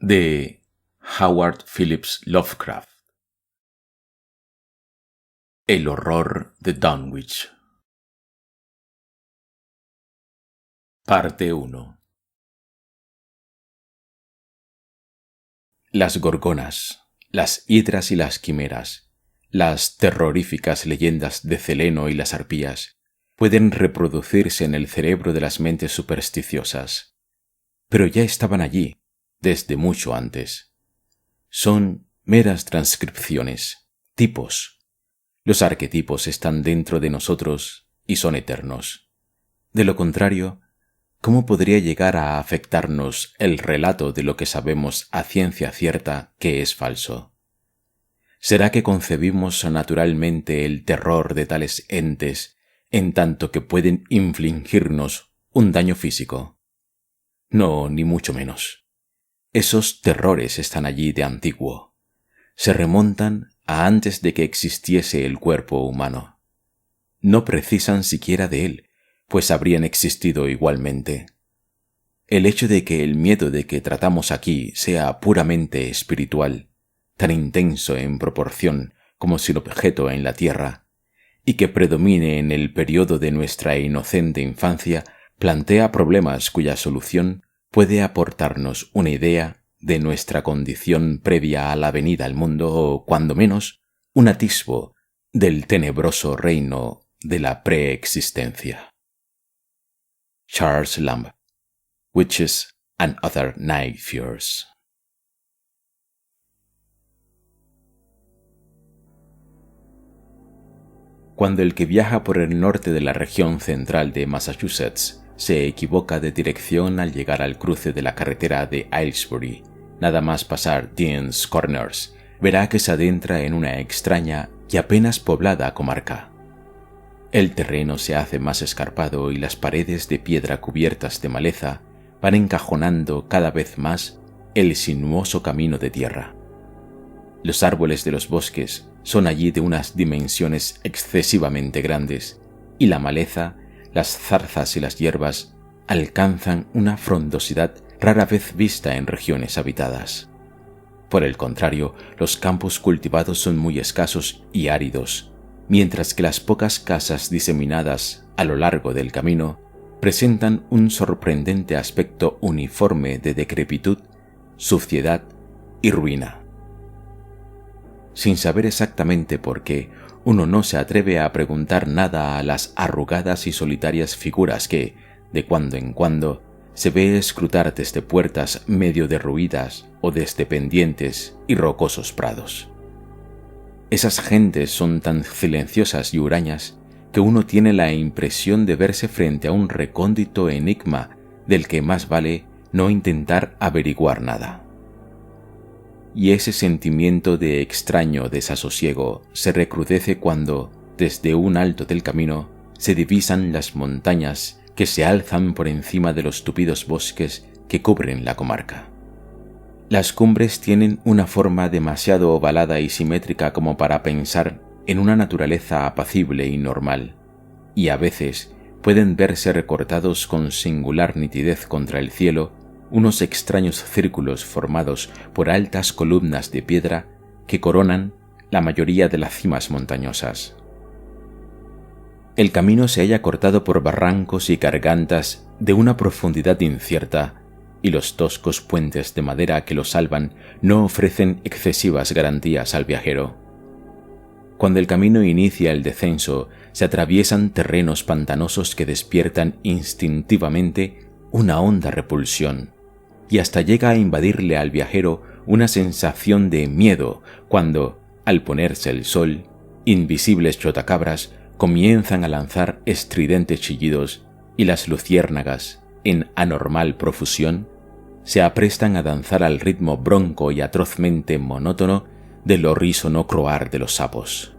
de Howard Phillips Lovecraft. El horror de Dunwich. Parte 1. Las gorgonas, las hidras y las quimeras, las terroríficas leyendas de Celeno y las arpías, pueden reproducirse en el cerebro de las mentes supersticiosas, pero ya estaban allí desde mucho antes. Son meras transcripciones, tipos. Los arquetipos están dentro de nosotros y son eternos. De lo contrario, ¿cómo podría llegar a afectarnos el relato de lo que sabemos a ciencia cierta que es falso? ¿Será que concebimos naturalmente el terror de tales entes en tanto que pueden infligirnos un daño físico? No, ni mucho menos. Esos terrores están allí de antiguo. Se remontan a antes de que existiese el cuerpo humano. No precisan siquiera de él, pues habrían existido igualmente. El hecho de que el miedo de que tratamos aquí sea puramente espiritual, tan intenso en proporción como si el objeto en la tierra, y que predomine en el periodo de nuestra inocente infancia, plantea problemas cuya solución puede aportarnos una idea de nuestra condición previa a la venida al mundo o, cuando menos, un atisbo del tenebroso reino de la preexistencia. Charles Lamb, Witches and Other Night Fears. Cuando el que viaja por el norte de la región central de Massachusetts se equivoca de dirección al llegar al cruce de la carretera de Aylesbury, nada más pasar Dean's Corners, verá que se adentra en una extraña y apenas poblada comarca. El terreno se hace más escarpado y las paredes de piedra cubiertas de maleza van encajonando cada vez más el sinuoso camino de tierra. Los árboles de los bosques son allí de unas dimensiones excesivamente grandes y la maleza, las zarzas y las hierbas alcanzan una frondosidad rara vez vista en regiones habitadas. Por el contrario, los campos cultivados son muy escasos y áridos, mientras que las pocas casas diseminadas a lo largo del camino presentan un sorprendente aspecto uniforme de decrepitud, suciedad y ruina. Sin saber exactamente por qué, uno no se atreve a preguntar nada a las arrugadas y solitarias figuras que, de cuando en cuando, se ve escrutar desde puertas medio derruidas o desde pendientes y rocosos prados. Esas gentes son tan silenciosas y hurañas que uno tiene la impresión de verse frente a un recóndito enigma del que más vale no intentar averiguar nada. Y ese sentimiento de extraño desasosiego se recrudece cuando, desde un alto del camino, se divisan las montañas que se alzan por encima de los tupidos bosques que cubren la comarca. Las cumbres tienen una forma demasiado ovalada y simétrica como para pensar en una naturaleza apacible y normal, y a veces pueden verse recortados con singular nitidez contra el cielo unos extraños círculos formados por altas columnas de piedra que coronan la mayoría de las cimas montañosas. El camino se halla cortado por barrancos y gargantas de una profundidad incierta, y los toscos puentes de madera que lo salvan no ofrecen excesivas garantías al viajero. Cuando el camino inicia el descenso, se atraviesan terrenos pantanosos que despiertan instintivamente una honda repulsión, y hasta llega a invadirle al viajero una sensación de miedo cuando, al ponerse el sol, invisibles chotacabras comienzan a lanzar estridentes chillidos y las luciérnagas, en anormal profusión, se aprestan a danzar al ritmo bronco y atrozmente monótono del horrísono croar de los sapos.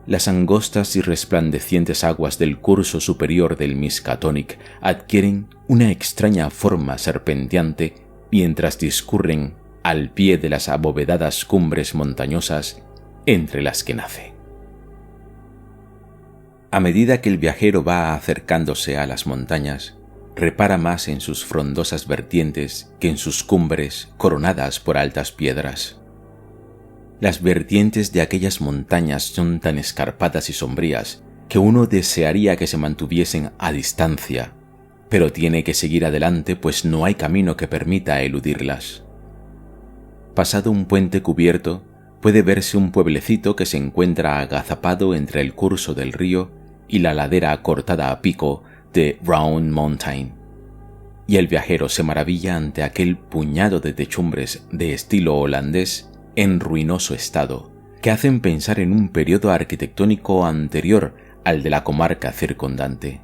Las angostas y resplandecientes aguas del curso superior del Miskatonic adquieren una extraña forma serpenteante mientras discurren al pie de las abovedadas cumbres montañosas entre las que nace. A medida que el viajero va acercándose a las montañas, repara más en sus frondosas vertientes que en sus cumbres coronadas por altas piedras. Las vertientes de aquellas montañas son tan escarpadas y sombrías que uno desearía que se mantuviesen a distancia, pero tiene que seguir adelante pues no hay camino que permita eludirlas. Pasado un puente cubierto, puede verse un pueblecito que se encuentra agazapado entre el curso del río y la ladera cortada a pico de Round Mountain, y el viajero se maravilla ante aquel puñado de techumbres de estilo holandés en ruinoso estado, que hacen pensar en un periodo arquitectónico anterior al de la comarca circundante.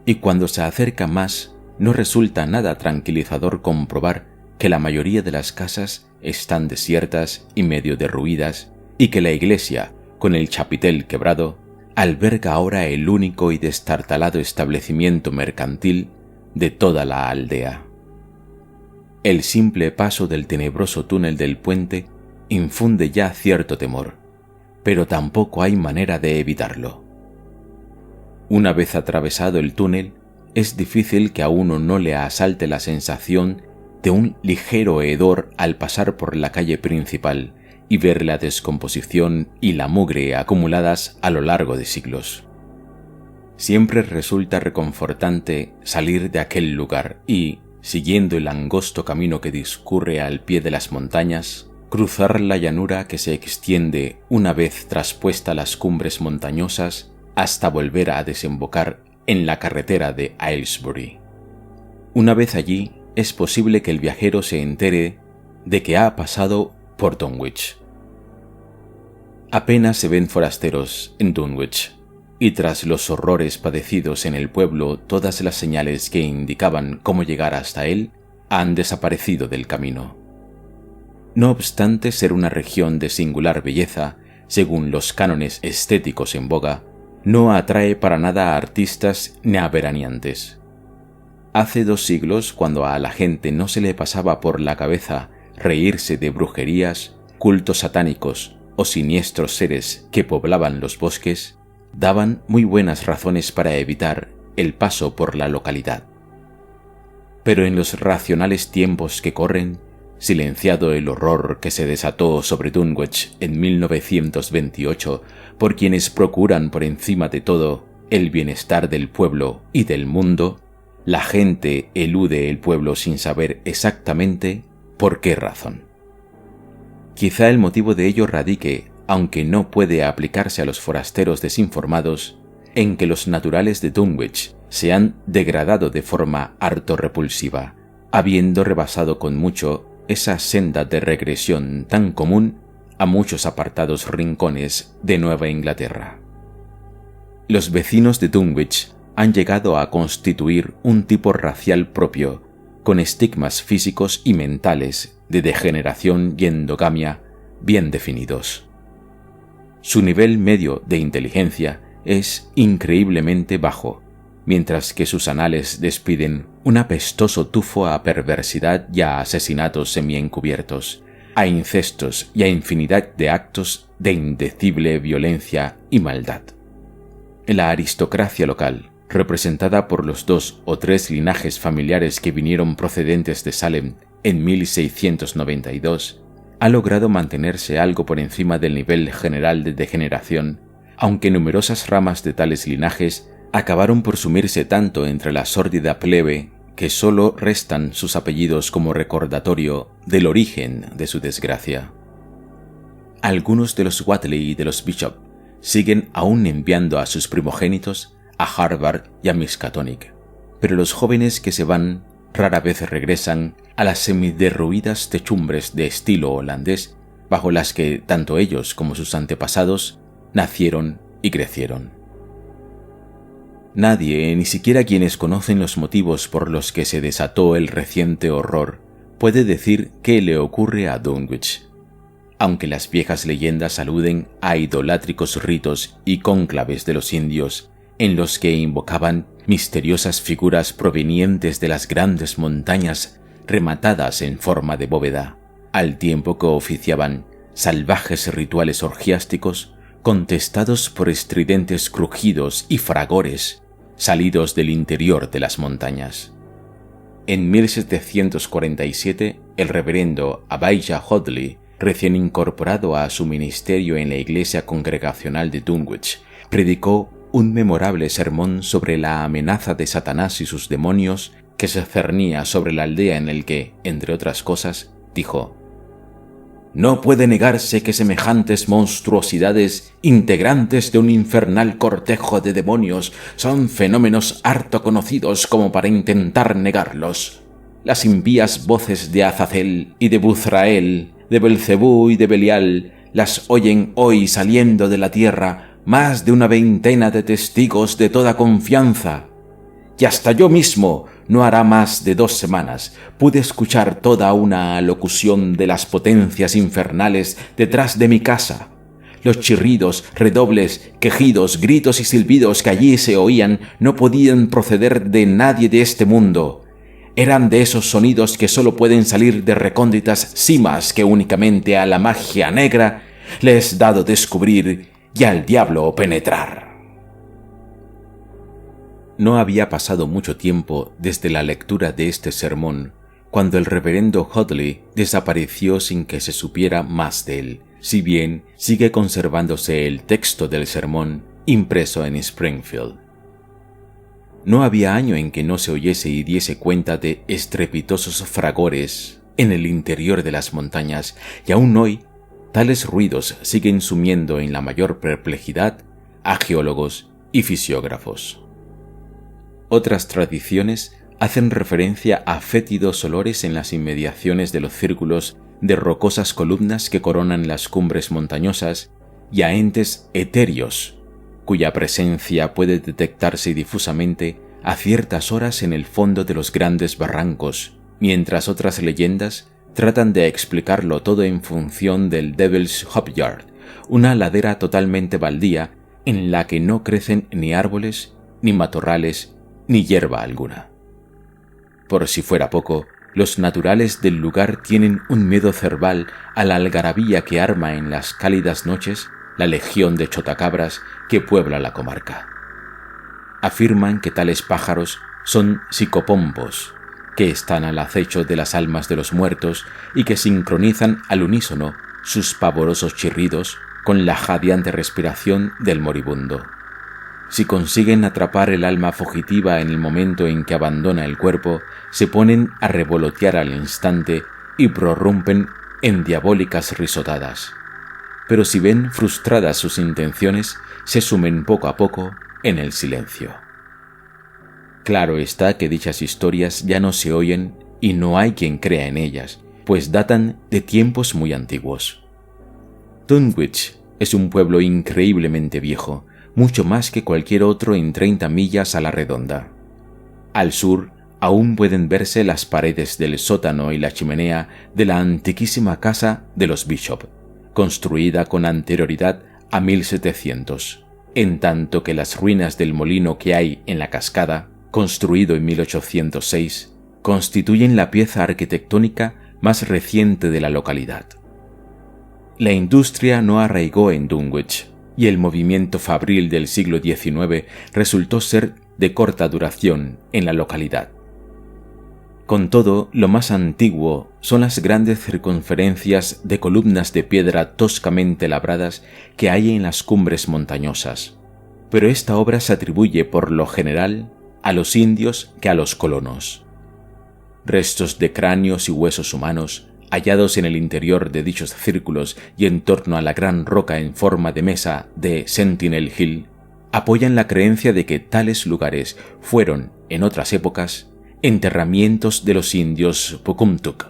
Y cuando se acerca más, no resulta nada tranquilizador comprobar que la mayoría de las casas están desiertas y medio derruidas, y que la iglesia, con el chapitel quebrado, alberga ahora el único y destartalado establecimiento mercantil de toda la aldea. El simple paso del tenebroso túnel del puente infunde ya cierto temor, pero tampoco hay manera de evitarlo. Una vez atravesado el túnel, es difícil que a uno no le asalte la sensación de un ligero hedor al pasar por la calle principal y ver la descomposición y la mugre acumuladas a lo largo de siglos. Siempre resulta reconfortante salir de aquel lugar y, siguiendo el angosto camino que discurre al pie de las montañas, cruzar la llanura que se extiende una vez traspuesta las cumbres montañosas hasta volver a desembocar en la carretera de Aylesbury. Una vez allí, es posible que el viajero se entere de que ha pasado por Dunwich. Apenas se ven forasteros en Dunwich, y tras los horrores padecidos en el pueblo, todas las señales que indicaban cómo llegar hasta él han desaparecido del camino. No obstante ser una región de singular belleza, según los cánones estéticos en boga, no atrae para nada a artistas ni a veraneantes. Hace 2 siglos, cuando a la gente no se le pasaba por la cabeza reírse de brujerías, cultos satánicos o siniestros seres que poblaban los bosques, daban muy buenas razones para evitar el paso por la localidad. Pero en los racionales tiempos que corren, silenciado el horror que se desató sobre Dunwich en 1928 por quienes procuran por encima de todo el bienestar del pueblo y del mundo, la gente elude el pueblo sin saber exactamente por qué razón. Quizá el motivo de ello radique, aunque no puede aplicarse a los forasteros desinformados, en que los naturales de Dunwich se han degradado de forma harto repulsiva, habiendo rebasado con mucho esa senda de regresión tan común a muchos apartados rincones de Nueva Inglaterra. Los vecinos de Dunwich han llegado a constituir un tipo racial propio, con estigmas físicos y mentales de degeneración y endogamia bien definidos. Su nivel medio de inteligencia es increíblemente bajo, mientras que sus anales despiden un apestoso tufo a perversidad y a asesinatos semiencubiertos, a incestos y a infinidad de actos de indecible violencia y maldad. La aristocracia local, representada por los 2 o 3 linajes familiares que vinieron procedentes de Salem en 1692, ha logrado mantenerse algo por encima del nivel general de degeneración, aunque numerosas ramas de tales linajes acabaron por sumirse tanto entre la sórdida plebe que solo restan sus apellidos como recordatorio del origen de su desgracia. Algunos de los Whately y de los Bishop siguen aún enviando a sus primogénitos a Harvard y a Miskatonic, pero los jóvenes que se van rara vez regresan a las semiderruidas techumbres de estilo holandés bajo las que tanto ellos como sus antepasados nacieron y crecieron. Nadie, ni siquiera quienes conocen los motivos por los que se desató el reciente horror, puede decir qué le ocurre a Dunwich, aunque las viejas leyendas aluden a idolátricos ritos y cónclaves de los indios en los que invocaban misteriosas figuras provenientes de las grandes montañas rematadas en forma de bóveda, al tiempo que oficiaban salvajes rituales orgiásticos contestados por estridentes crujidos y fragores salidos del interior de las montañas. En 1747, el reverendo Abijah Hoadley, recién incorporado a su ministerio en la iglesia congregacional de Dunwich, predicó un memorable sermón sobre la amenaza de Satanás y sus demonios que se cernía sobre la aldea, en el que, entre otras cosas, dijo: «No puede negarse que semejantes monstruosidades, integrantes de un infernal cortejo de demonios, son fenómenos harto conocidos como para intentar negarlos. Las impías voces de Azazel y de Buzrael, de Belcebú y de Belial, las oyen hoy saliendo de la tierra más de una veintena de testigos de toda confianza. Y hasta yo mismo, no hará más de 2 semanas, pude escuchar toda una alocución de las potencias infernales detrás de mi casa. Los chirridos, redobles, quejidos, gritos y silbidos que allí se oían no podían proceder de nadie de este mundo. Eran de esos sonidos que solo pueden salir de recónditas cimas que únicamente a la magia negra le es dado descubrir y al diablo penetrar». No había pasado mucho tiempo desde la lectura de este sermón cuando el reverendo Hoadley desapareció sin que se supiera más de él, si bien sigue conservándose el texto del sermón impreso en Springfield. No había año en que no se oyese y diese cuenta de estrepitosos fragores en el interior de las montañas, y aún hoy tales ruidos siguen sumiendo en la mayor perplejidad a geólogos y fisiógrafos. Otras tradiciones hacen referencia a fétidos olores en las inmediaciones de los círculos de rocosas columnas que coronan las cumbres montañosas y a entes etéreos, cuya presencia puede detectarse difusamente a ciertas horas en el fondo de los grandes barrancos, mientras otras leyendas tratan de explicarlo todo en función del Devil's Hopyard, una ladera totalmente baldía en la que no crecen ni árboles, ni matorrales, ni hierba alguna. Por si fuera poco, los naturales del lugar tienen un miedo cerval a la algarabía que arma en las cálidas noches la legión de chotacabras que puebla la comarca. Afirman que tales pájaros son psicopompos, que están al acecho de las almas de los muertos y que sincronizan al unísono sus pavorosos chirridos con la jadeante respiración del moribundo. Si consiguen atrapar el alma fugitiva en el momento en que abandona el cuerpo, se ponen a revolotear al instante y prorrumpen en diabólicas risotadas. Pero si ven frustradas sus intenciones, se sumen poco a poco en el silencio. Claro está que dichas historias ya no se oyen y no hay quien crea en ellas, pues datan de tiempos muy antiguos. Dunwich es un pueblo increíblemente viejo, mucho más que cualquier otro en 30 millas a la redonda. Al sur aún pueden verse las paredes del sótano y la chimenea de la antiquísima casa de los Bishop, construida con anterioridad a 1700, en tanto que las ruinas del molino que hay en la cascada, construido en 1806, constituyen la pieza arquitectónica más reciente de la localidad. La industria no arraigó en Dunwich, y el movimiento fabril del siglo XIX resultó ser de corta duración en la localidad. Con todo, lo más antiguo son las grandes circunferencias de columnas de piedra toscamente labradas que hay en las cumbres montañosas, pero esta obra se atribuye por lo general a los indios que a los colonos. Restos de cráneos y huesos humanos hallados en el interior de dichos círculos y en torno a la gran roca en forma de mesa de Sentinel Hill, apoyan la creencia de que tales lugares fueron, en otras épocas, enterramientos de los indios Pocumtuck,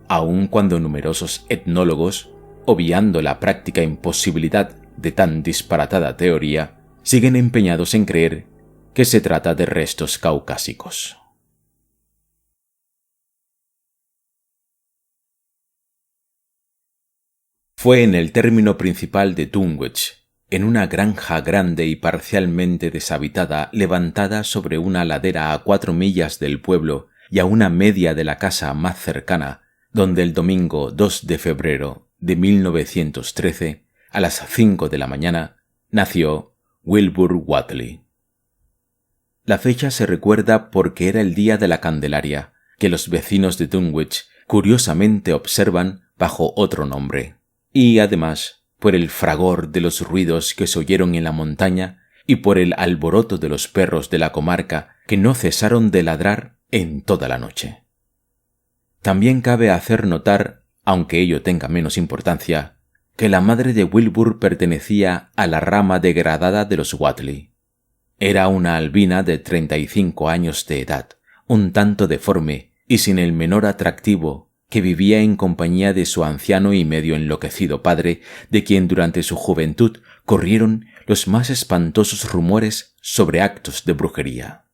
aun cuando numerosos etnólogos, obviando la práctica imposibilidad de tan disparatada teoría, siguen empeñados en creer que se trata de restos caucásicos. Fue en el término principal de Dunwich, en una granja grande y parcialmente deshabitada levantada sobre una ladera a 4 millas del pueblo y a una media de la casa más cercana, donde el domingo 2 de febrero de 1913, a las 5 de la mañana, nació Wilbur Whately. La fecha se recuerda porque era el día de la Candelaria, que los vecinos de Dunwich curiosamente observan bajo otro nombre, y además por el fragor de los ruidos que se oyeron en la montaña y por el alboroto de los perros de la comarca que no cesaron de ladrar en toda la noche. También cabe hacer notar, aunque ello tenga menos importancia, que la madre de Wilbur pertenecía a la rama degradada de los Whately. Era una albina de 35 años de edad, un tanto deforme y sin el menor atractivo, que vivía en compañía de su anciano y medio enloquecido padre, de quien durante su juventud corrieron los más espantosos rumores sobre actos de brujería.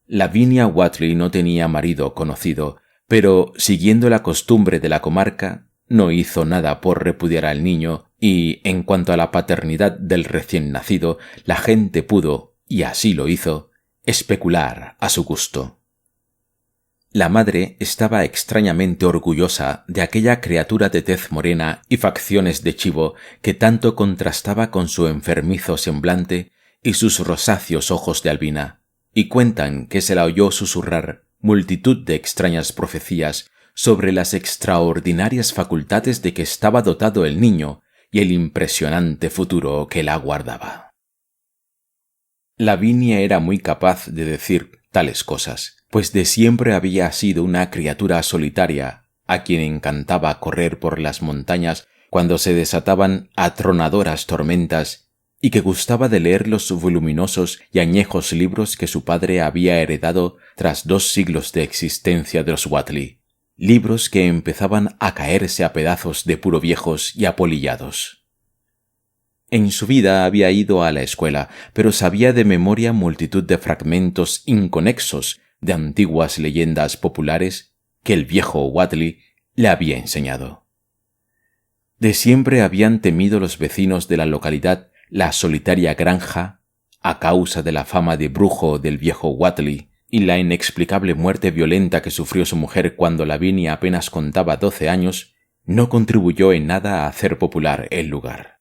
Lavinia Whately no tenía marido conocido, pero, siguiendo la costumbre de la comarca, no hizo nada por repudiar al niño y, en cuanto a la paternidad del recién nacido, la gente pudo, y así lo hizo, especular a su gusto. La madre estaba extrañamente orgullosa de aquella criatura de tez morena y facciones de chivo que tanto contrastaba con su enfermizo semblante y sus rosáceos ojos de albina, y cuentan que se la oyó susurrar multitud de extrañas profecías sobre las extraordinarias facultades de que estaba dotado el niño y el impresionante futuro que la aguardaba. Lavinia era muy capaz de decir tales cosas, pues de siempre había sido una criatura solitaria a quien encantaba correr por las montañas cuando se desataban atronadoras tormentas y que gustaba de leer los voluminosos y añejos libros que su padre había heredado tras 2 siglos de existencia de los Whately, libros que empezaban a caerse a pedazos de puro viejos y apolillados. En su vida había ido a la escuela, pero sabía de memoria multitud de fragmentos inconexos de antiguas leyendas populares que el viejo Whately le había enseñado. De siempre habían temido los vecinos de la localidad la solitaria granja, a causa de la fama de brujo del viejo Whately y la inexplicable muerte violenta que sufrió su mujer cuando Lavinia apenas contaba 12 años, no contribuyó en nada a hacer popular el lugar.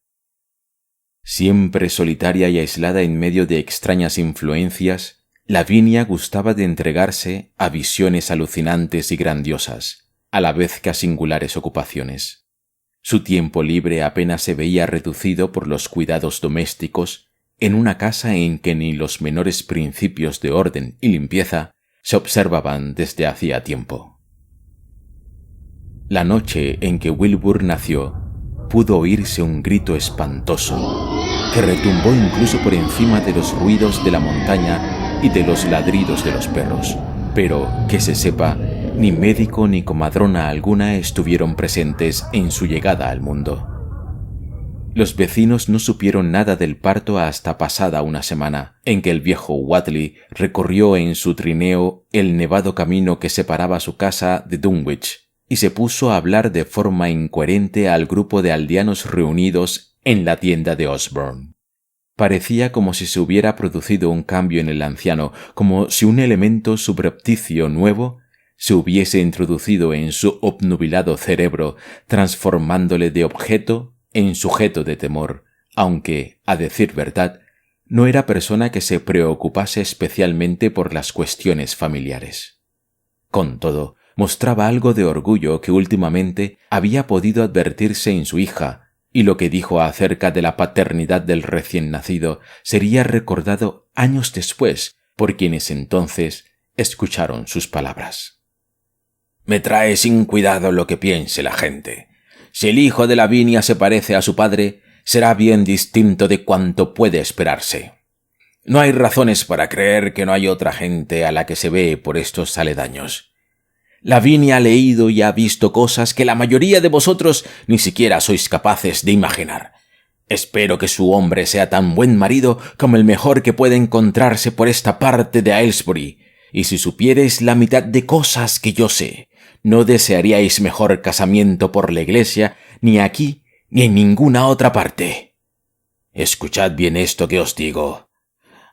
Siempre solitaria y aislada en medio de extrañas influencias, Lavinia gustaba de entregarse a visiones alucinantes y grandiosas, a la vez que a singulares ocupaciones. Su tiempo libre apenas se veía reducido por los cuidados domésticos en una casa en que ni los menores principios de orden y limpieza se observaban desde hacía tiempo. La noche en que Wilbur nació, pudo oírse un grito espantoso que retumbó incluso por encima de los ruidos de la montaña y de los ladridos de los perros, pero, que se sepa, ni médico ni comadrona alguna estuvieron presentes en su llegada al mundo. Los vecinos no supieron nada del parto hasta pasada una semana, en que el viejo Whately recorrió en su trineo el nevado camino que separaba su casa de Dunwich y se puso a hablar de forma incoherente al grupo de aldeanos reunidos en la tienda de Osborne. Parecía como si se hubiera producido un cambio en el anciano, como si un elemento subrepticio nuevo se hubiese introducido en su obnubilado cerebro, transformándole de objeto en sujeto de temor, aunque, a decir verdad, no era persona que se preocupase especialmente por las cuestiones familiares. Con todo, mostraba algo de orgullo que últimamente había podido advertirse en su hija, y lo que dijo acerca de la paternidad del recién nacido sería recordado años después por quienes entonces escucharon sus palabras. «Me trae sin cuidado lo que piense la gente. Si el hijo de Lavinia se parece a su padre, será bien distinto de cuanto puede esperarse. No hay razones para creer que no hay otra gente a la que se ve por estos aledaños. Lavinia ha leído y ha visto cosas que la mayoría de vosotros ni siquiera sois capaces de imaginar. Espero que su hombre sea tan buen marido como el mejor que puede encontrarse por esta parte de Aylesbury, y si supierais la mitad de cosas que yo sé, no desearíais mejor casamiento por la iglesia, ni aquí ni en ninguna otra parte. Escuchad bien esto que os digo.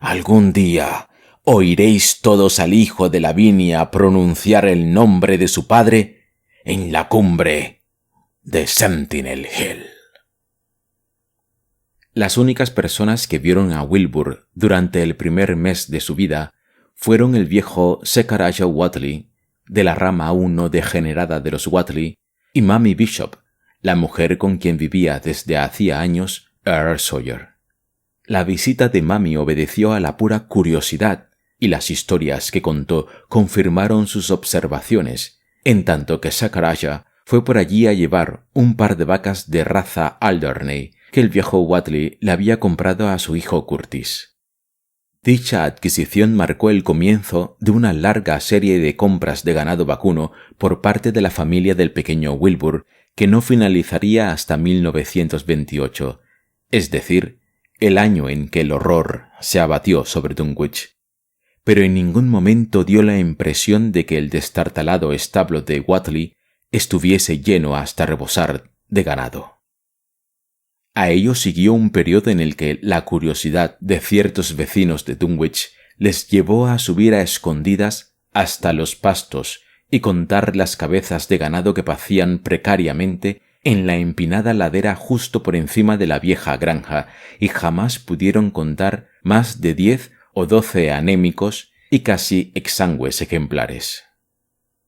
Algún día oiréis todos al hijo de Lavinia pronunciar el nombre de su padre en la cumbre de Sentinel Hill». Las únicas personas que vieron a Wilbur durante el primer mes de su vida fueron el viejo Zechariah Whatley, de la rama aún no degenerada de los Whatley, y Mamie Bishop, la mujer con quien vivía desde hacía años Earl Sawyer. La visita de Mamie obedeció a la pura curiosidad, y las historias que contó confirmaron sus observaciones, en tanto que Zechariah fue por allí a llevar un par de vacas de raza Alderney que el viejo Whatley le había comprado a su hijo Curtis. Dicha adquisición marcó el comienzo de una larga serie de compras de ganado vacuno por parte de la familia del pequeño Wilbur, que no finalizaría hasta 1928, es decir, el año en que el horror se abatió sobre Dunwich. Pero en ningún momento dio la impresión de que el destartalado establo de Whatley estuviese lleno hasta rebosar de ganado. A ello siguió un periodo en el que la curiosidad de ciertos vecinos de Dunwich les llevó a subir a escondidas hasta los pastos y contar las cabezas de ganado que pacían precariamente en la empinada ladera justo por encima de la vieja granja, y jamás pudieron contar más de 10 o 12 anémicos y casi exangües ejemplares.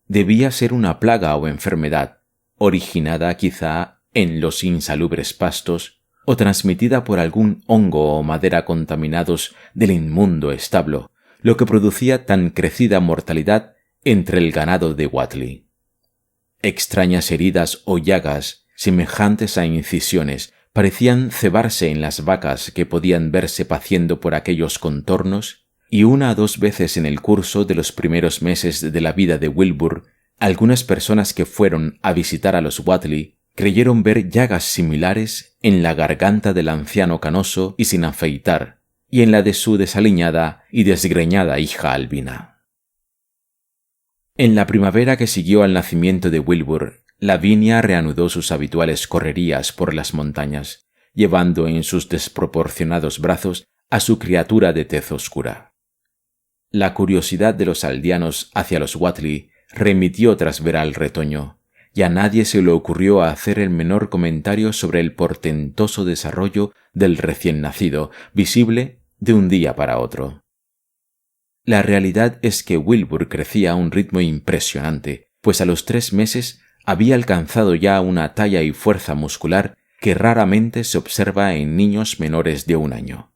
Debía ser una plaga o enfermedad, originada quizá en los insalubres pastos o transmitida por algún hongo o madera contaminados del inmundo establo, lo que producía tan crecida mortalidad entre el ganado de Whatley. Extrañas heridas o llagas, semejantes a incisiones, parecían cebarse en las vacas que podían verse paciendo por aquellos contornos, y 1 o 2 veces en el curso de los primeros meses de la vida de Wilbur, algunas personas que fueron a visitar a los Whatley creyeron ver llagas similares en la garganta del anciano canoso y sin afeitar, y en la de su desaliñada y desgreñada hija albina. En la primavera que siguió al nacimiento de Wilbur, Lavinia reanudó sus habituales correrías por las montañas, llevando en sus desproporcionados brazos a su criatura de tez oscura. La curiosidad de los aldeanos hacia los Whatley remitió tras ver al retoño, y a nadie se le ocurrió hacer el menor comentario sobre el portentoso desarrollo del recién nacido, visible de un día para otro. La realidad es que Wilbur crecía a un ritmo impresionante, pues a los 3 meses había alcanzado ya una talla y fuerza muscular que raramente se observa en niños menores de 1 año.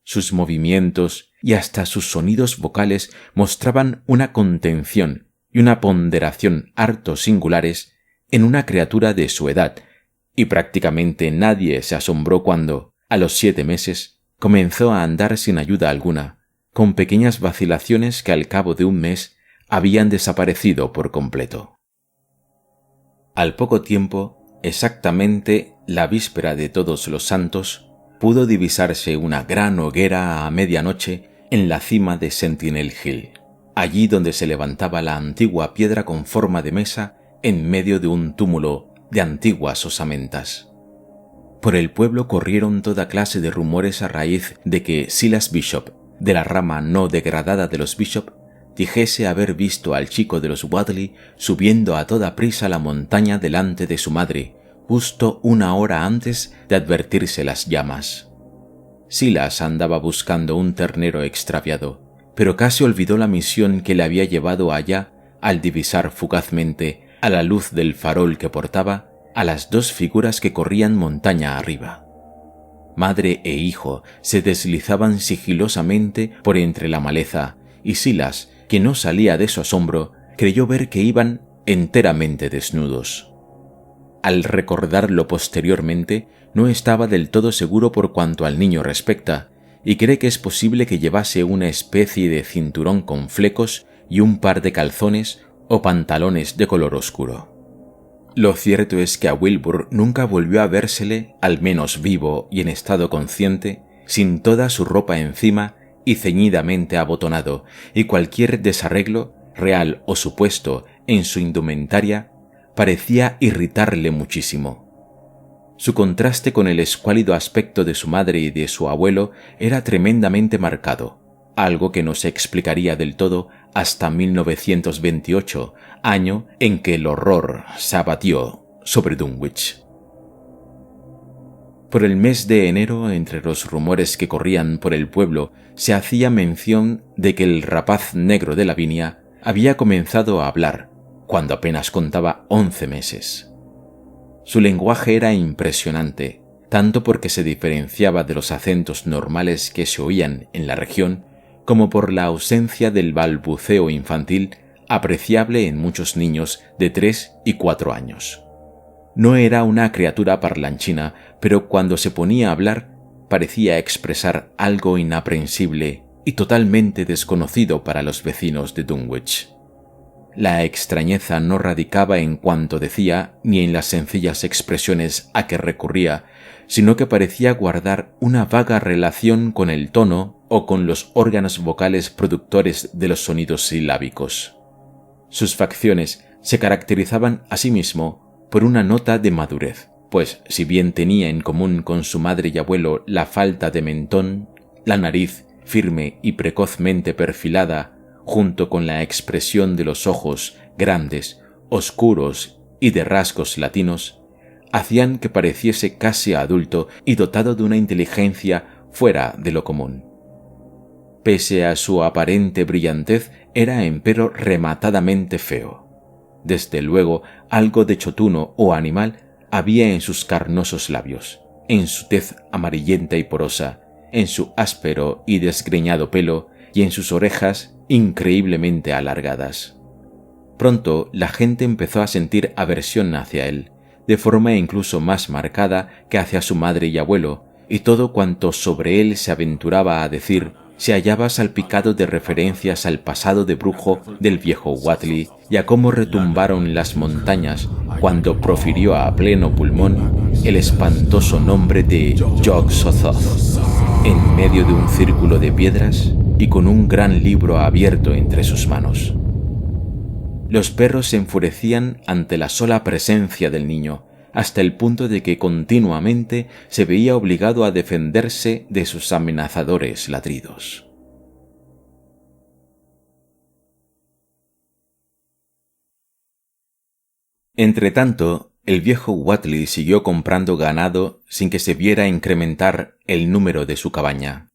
Sus movimientos y hasta sus sonidos vocales mostraban una contención y una ponderación harto singulares en una criatura de su edad, y prácticamente nadie se asombró cuando, a los 7 meses, comenzó a andar sin ayuda alguna, con pequeñas vacilaciones que al cabo de 1 mes habían desaparecido por completo. Al poco tiempo, exactamente la víspera de Todos los Santos, pudo divisarse una gran hoguera a medianoche en la cima de Sentinel Hill, allí donde se levantaba la antigua piedra con forma de mesa en medio de un túmulo de antiguas osamentas. Por el pueblo corrieron toda clase de rumores a raíz de que Silas Bishop, de la rama no degradada de los Bishop, dijese haber visto al chico de los Whatley subiendo a toda prisa la montaña delante de su madre, justo 1 hora antes de advertirse las llamas. Silas andaba buscando un ternero extraviado, pero casi olvidó la misión que le había llevado allá al divisar fugazmente, a la luz del farol que portaba, a las 2 figuras que corrían montaña arriba. Madre e hijo se deslizaban sigilosamente por entre la maleza, y Silas, que no salía de su asombro, creyó ver que iban enteramente desnudos. Al recordarlo posteriormente, no estaba del todo seguro por cuanto al niño respecta, y cree que es posible que llevase una especie de cinturón con flecos y un par de calzones o pantalones de color oscuro. Lo cierto es que a Wilbur nunca volvió a vérsele, al menos vivo y en estado consciente, sin toda su ropa encima y ceñidamente abotonado, y cualquier desarreglo, real o supuesto, en su indumentaria, parecía irritarle muchísimo. Su contraste con el escuálido aspecto de su madre y de su abuelo era tremendamente marcado, algo que no se explicaría del todo hasta 1928, año en que el horror se abatió sobre Dunwich. Por el mes de enero, entre los rumores que corrían por el pueblo, se hacía mención de que el rapaz negro de Lavinia había comenzado a hablar cuando apenas contaba 11 meses. Su lenguaje era impresionante, tanto porque se diferenciaba de los acentos normales que se oían en la región, como por la ausencia del balbuceo infantil apreciable en muchos niños de 3 y 4 años. No era una criatura parlanchina, pero cuando se ponía a hablar parecía expresar algo inaprensible y totalmente desconocido para los vecinos de Dunwich. La extrañeza no radicaba en cuanto decía ni en las sencillas expresiones a que recurría, sino que parecía guardar una vaga relación con el tono o con los órganos vocales productores de los sonidos silábicos. Sus facciones se caracterizaban asimismo por una nota de madurez, pues si bien tenía en común con su madre y abuelo la falta de mentón, la nariz firme y precozmente perfilada, junto con la expresión de los ojos grandes, oscuros y de rasgos latinos, hacían que pareciese casi adulto y dotado de una inteligencia fuera de lo común. Pese a su aparente brillantez, era empero rematadamente feo. Desde luego, algo de chotuno o animal había en sus carnosos labios, en su tez amarillenta y porosa, en su áspero y desgreñado pelo y en sus orejas increíblemente alargadas. Pronto la gente empezó a sentir aversión hacia él, de forma incluso más marcada que hacia su madre y abuelo, y todo cuanto sobre él se aventuraba a decir se hallaba salpicado de referencias al pasado de brujo del viejo Whately y a cómo retumbaron las montañas cuando profirió a pleno pulmón el espantoso nombre de Yog-Sothoth, en medio de un círculo de piedras y con un gran libro abierto entre sus manos. Los perros se enfurecían ante la sola presencia del niño, hasta el punto de que continuamente se veía obligado a defenderse de sus amenazadores ladridos. Entretanto, el viejo Whately siguió comprando ganado sin que se viera incrementar el número de su cabaña.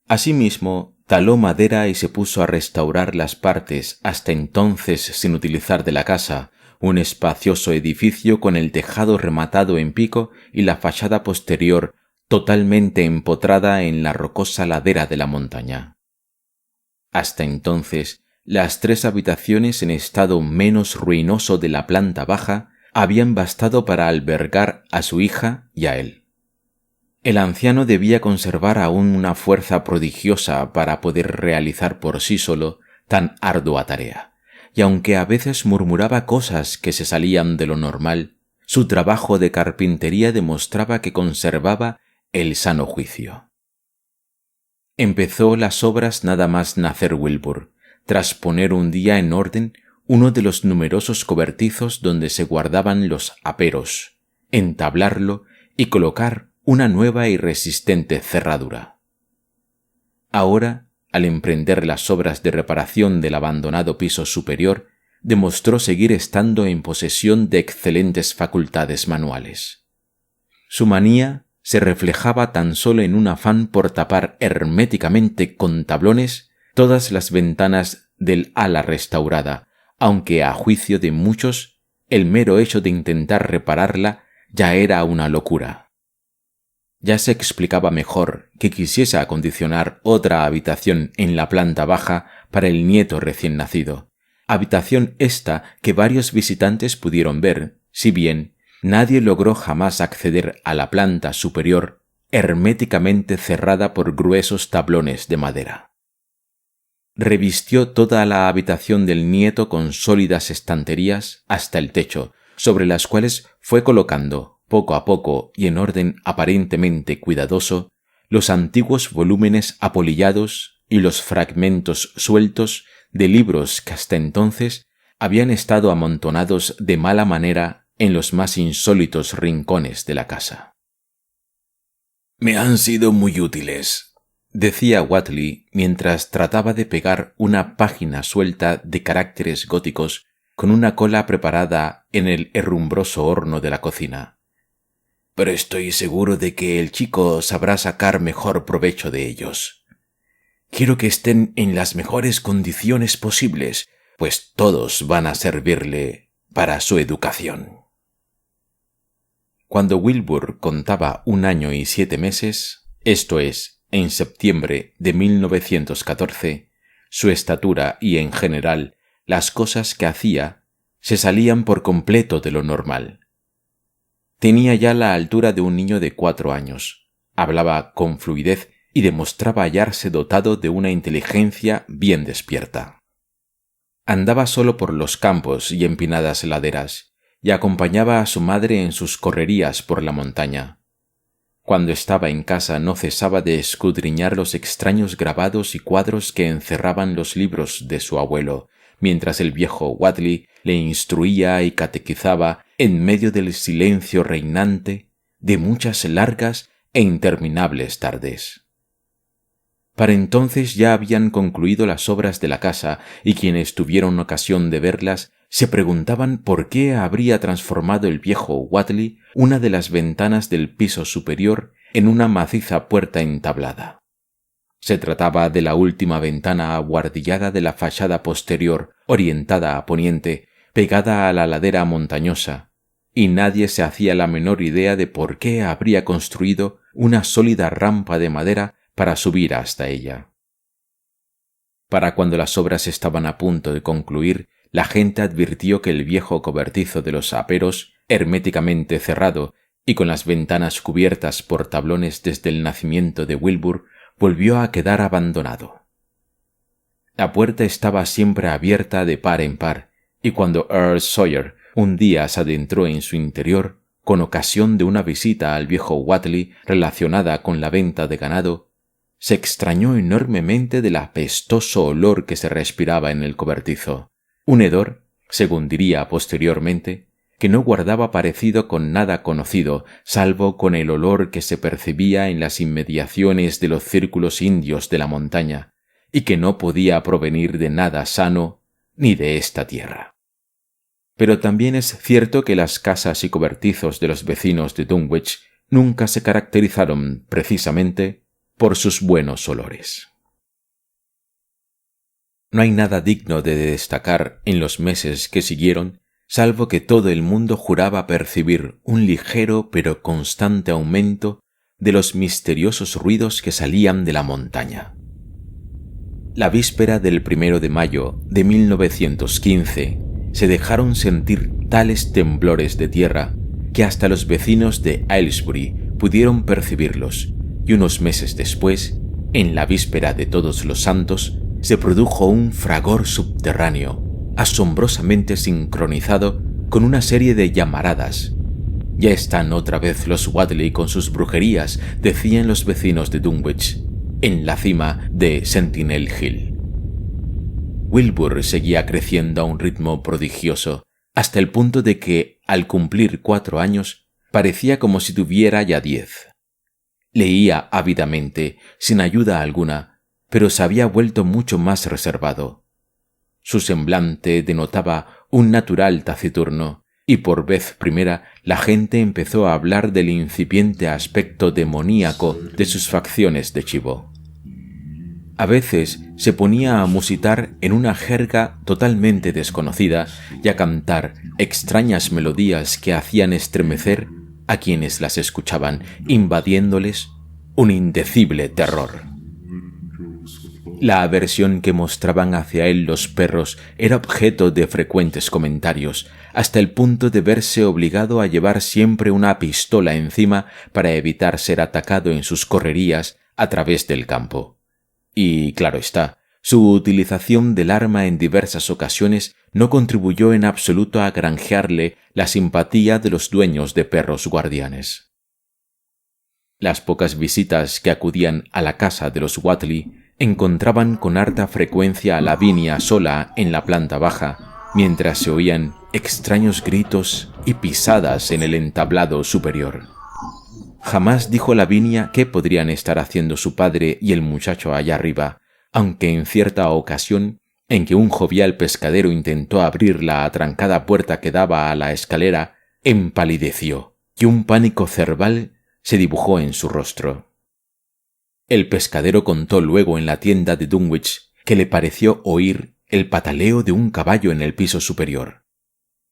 Asimismo, taló madera y se puso a restaurar las partes hasta entonces sin utilizar de la casa, un espacioso edificio con el tejado rematado en pico y la fachada posterior totalmente empotrada en la rocosa ladera de la montaña. Hasta entonces, las 3 habitaciones en estado menos ruinoso de la planta baja habían bastado para albergar a su hija y a él. El anciano debía conservar aún una fuerza prodigiosa para poder realizar por sí solo tan ardua tarea. Y aunque a veces murmuraba cosas que se salían de lo normal, su trabajo de carpintería demostraba que conservaba el sano juicio. Empezó las obras nada más nacer Wilbur, tras poner un día en orden uno de los numerosos cobertizos donde se guardaban los aperos, entablarlo y colocar una nueva y resistente cerradura. Ahora, al emprender las obras de reparación del abandonado piso superior, demostró seguir estando en posesión de excelentes facultades manuales. Su manía se reflejaba tan solo en un afán por tapar herméticamente con tablones todas las ventanas del ala restaurada, aunque a juicio de muchos, el mero hecho de intentar repararla ya era una locura. Ya se explicaba mejor que quisiese acondicionar otra habitación en la planta baja para el nieto recién nacido, habitación esta que varios visitantes pudieron ver, si bien nadie logró jamás acceder a la planta superior herméticamente cerrada por gruesos tablones de madera. Revistió toda la habitación del nieto con sólidas estanterías hasta el techo, sobre las cuales fue colocando, poco a poco y en orden aparentemente cuidadoso, los antiguos volúmenes apolillados y los fragmentos sueltos de libros que hasta entonces habían estado amontonados de mala manera en los más insólitos rincones de la casa. «Me han sido muy útiles», decía Whately mientras trataba de pegar una página suelta de caracteres góticos con una cola preparada en el herrumbroso horno de la cocina. pero estoy seguro de que el chico sabrá sacar mejor provecho de ellos. Quiero que estén en las mejores condiciones posibles, pues todos van a servirle para su educación. Cuando Wilbur contaba 1 año y 7 meses, esto es, en septiembre de 1914, su estatura y, en general, las cosas que hacía se salían por completo de lo normal. Tenía ya la altura de un niño de 4 años, hablaba con fluidez y demostraba hallarse dotado de una inteligencia bien despierta. Andaba solo por los campos y empinadas laderas, y acompañaba a su madre en sus correrías por la montaña. Cuando estaba en casa no cesaba de escudriñar los extraños grabados y cuadros que encerraban los libros de su abuelo, mientras el viejo Wadley le instruía y catequizaba en medio del silencio reinante de muchas largas e interminables tardes. Para entonces ya habían concluido las obras de la casa y quienes tuvieron ocasión de verlas se preguntaban por qué habría transformado el viejo Wadley una de las ventanas del piso superior en una maciza puerta entablada. Se trataba de la última ventana abuhardillada de la fachada posterior, orientada a poniente, pegada a la ladera montañosa, y nadie se hacía la menor idea de por qué habría construido una sólida rampa de madera para subir hasta ella. Para cuando las obras estaban a punto de concluir, la gente advirtió que el viejo cobertizo de los aperos, herméticamente cerrado y con las ventanas cubiertas por tablones desde el nacimiento de Wilbur, volvió a quedar abandonado. La puerta estaba siempre abierta de par en par, y cuando Earl Sawyer un día se adentró en su interior, con ocasión de una visita al viejo Wadley relacionada con la venta de ganado, se extrañó enormemente del apestoso olor que se respiraba en el cobertizo, un hedor, según diría posteriormente, que no guardaba parecido con nada conocido, salvo con el olor que se percibía en las inmediaciones de los círculos indios de la montaña, y que no podía provenir de nada sano ni de esta tierra. Pero también es cierto que las casas y cobertizos de los vecinos de Dunwich nunca se caracterizaron, precisamente, por sus buenos olores. No hay nada digno de destacar en los meses que siguieron, salvo que todo el mundo juraba percibir un ligero pero constante aumento de los misteriosos ruidos que salían de la montaña. La víspera del 1 de mayo de 1915 se dejaron sentir tales temblores de tierra que hasta los vecinos de Aylesbury pudieron percibirlos, y unos meses después, en la víspera de Todos los Santos, se produjo un fragor subterráneo, asombrosamente sincronizado con una serie de llamaradas. «Ya están otra vez los Wadley con sus brujerías», decían los vecinos de Dunwich, en la cima de Sentinel Hill. Wilbur seguía creciendo a un ritmo prodigioso, hasta el punto de que, al cumplir 4 años, parecía como si tuviera ya 10. Leía ávidamente, sin ayuda alguna, pero se había vuelto mucho más reservado. Su semblante denotaba un natural taciturno, y por vez primera la gente empezó a hablar del incipiente aspecto demoníaco de sus facciones de chivo. A veces se ponía a musitar en una jerga totalmente desconocida y a cantar extrañas melodías que hacían estremecer a quienes las escuchaban, invadiéndoles un indecible terror. La aversión que mostraban hacia él los perros era objeto de frecuentes comentarios, hasta el punto de verse obligado a llevar siempre una pistola encima para evitar ser atacado en sus correrías a través del campo. Y, claro está, su utilización del arma en diversas ocasiones no contribuyó en absoluto a granjearle la simpatía de los dueños de perros guardianes. Las pocas visitas que acudían a la casa de los Wadley encontraban con harta frecuencia a Lavinia sola en la planta baja, mientras se oían extraños gritos y pisadas en el entablado superior. Jamás dijo Lavinia qué podrían estar haciendo su padre y el muchacho allá arriba, aunque en cierta ocasión, en que un jovial pescadero intentó abrir la atrancada puerta que daba a la escalera, empalideció y un pánico cerval se dibujó en su rostro. El pescadero contó luego en la tienda de Dunwich que le pareció oír el pataleo de un caballo en el piso superior.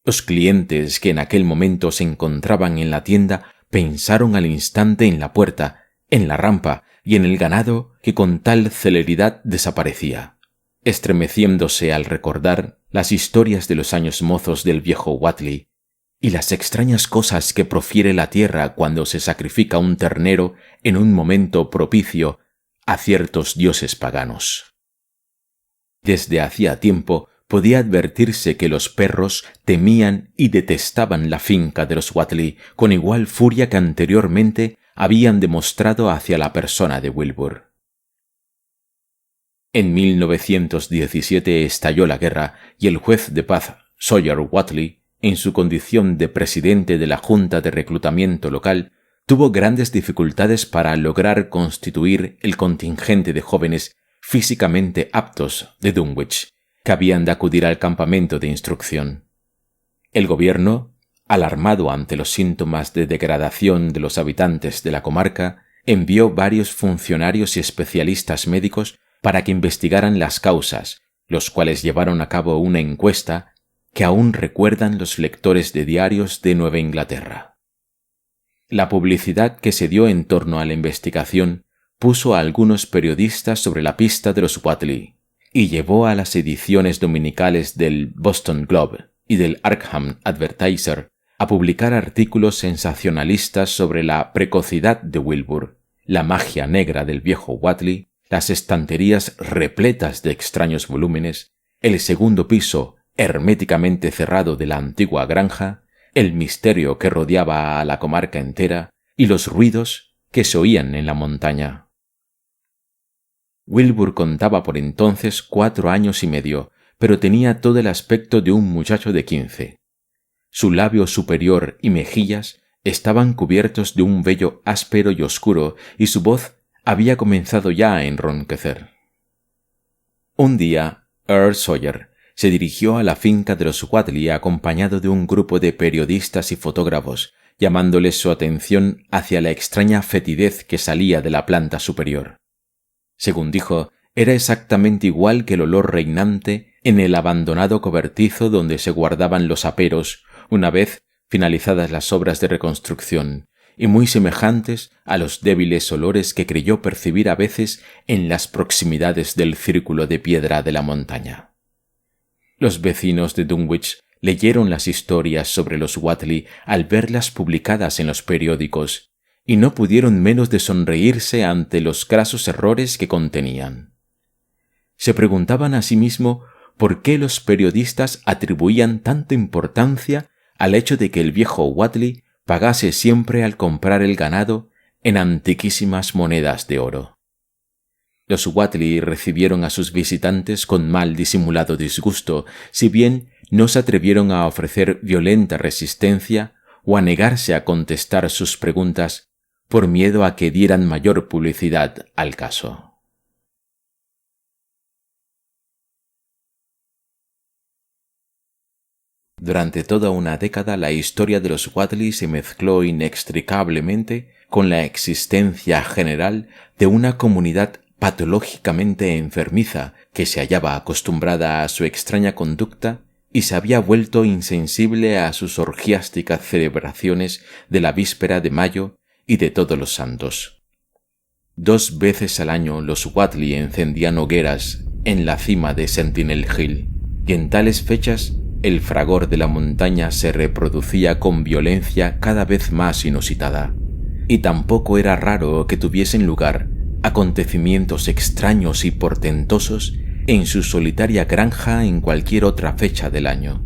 Los clientes que en aquel momento se encontraban en la tienda pensaron al instante en la puerta, en la rampa y en el ganado que con tal celeridad desaparecía, estremeciéndose al recordar las historias de los años mozos del viejo Whatley y las extrañas cosas que profiere la tierra cuando se sacrifica un ternero en un momento propicio a ciertos dioses paganos. Desde hacía tiempo podía advertirse que los perros temían y detestaban la finca de los Whatley con igual furia que anteriormente habían demostrado hacia la persona de Wilbur. En 1917 estalló la guerra y el juez de paz Sawyer Whatley, en su condición de presidente de la Junta de Reclutamiento local, tuvo grandes dificultades para lograr constituir el contingente de jóvenes físicamente aptos de Dunwich, que habían de acudir al campamento de instrucción. El gobierno, alarmado ante los síntomas de degradación de los habitantes de la comarca, envió varios funcionarios y especialistas médicos para que investigaran las causas, los cuales llevaron a cabo una encuesta que aún recuerdan los lectores de diarios de Nueva Inglaterra. La publicidad que se dio en torno a la investigación puso a algunos periodistas sobre la pista de los Whatley y llevó a las ediciones dominicales del Boston Globe y del Arkham Advertiser a publicar artículos sensacionalistas sobre la precocidad de Wilbur, la magia negra del viejo Whatley, las estanterías repletas de extraños volúmenes, el segundo piso herméticamente cerrado de la antigua granja, el misterio que rodeaba a la comarca entera y los ruidos que se oían en la montaña. Wilbur contaba por entonces 4 años y medio, pero tenía todo el aspecto de un muchacho de 15. Su labio superior y mejillas estaban cubiertos de un vello áspero y oscuro, y su voz había comenzado ya a enronquecer. Un día, Earl Sawyer se dirigió a la finca de los Whatley acompañado de un grupo de periodistas y fotógrafos, llamándoles su atención hacia la extraña fetidez que salía de la planta superior. Según dijo, era exactamente igual que el olor reinante en el abandonado cobertizo donde se guardaban los aperos una vez finalizadas las obras de reconstrucción, y muy semejantes a los débiles olores que creyó percibir a veces en las proximidades del círculo de piedra de la montaña. Los vecinos de Dunwich leyeron las historias sobre los Whatley al verlas publicadas en los periódicos, y no pudieron menos de sonreírse ante los grasos errores que contenían. Se preguntaban asimismo por qué los periodistas atribuían tanta importancia al hecho de que el viejo Whatley pagase siempre al comprar el ganado en antiquísimas monedas de oro. Los Whatley recibieron a sus visitantes con mal disimulado disgusto, si bien no se atrevieron a ofrecer violenta resistencia o a negarse a contestar sus preguntas por miedo a que dieran mayor publicidad al caso. Durante toda una década la historia de los Whatley se mezcló inextricablemente con la existencia general de una comunidad patológicamente enfermiza que se hallaba acostumbrada a su extraña conducta y se había vuelto insensible a sus orgiásticas celebraciones de la víspera de mayo y de Todos los Santos. 2 veces al año los Whatley encendían hogueras en la cima de Sentinel Hill, y en tales fechas el fragor de la montaña se reproducía con violencia cada vez más inusitada, y tampoco era raro que tuviesen lugar acontecimientos extraños y portentosos en su solitaria granja en cualquier otra fecha del año.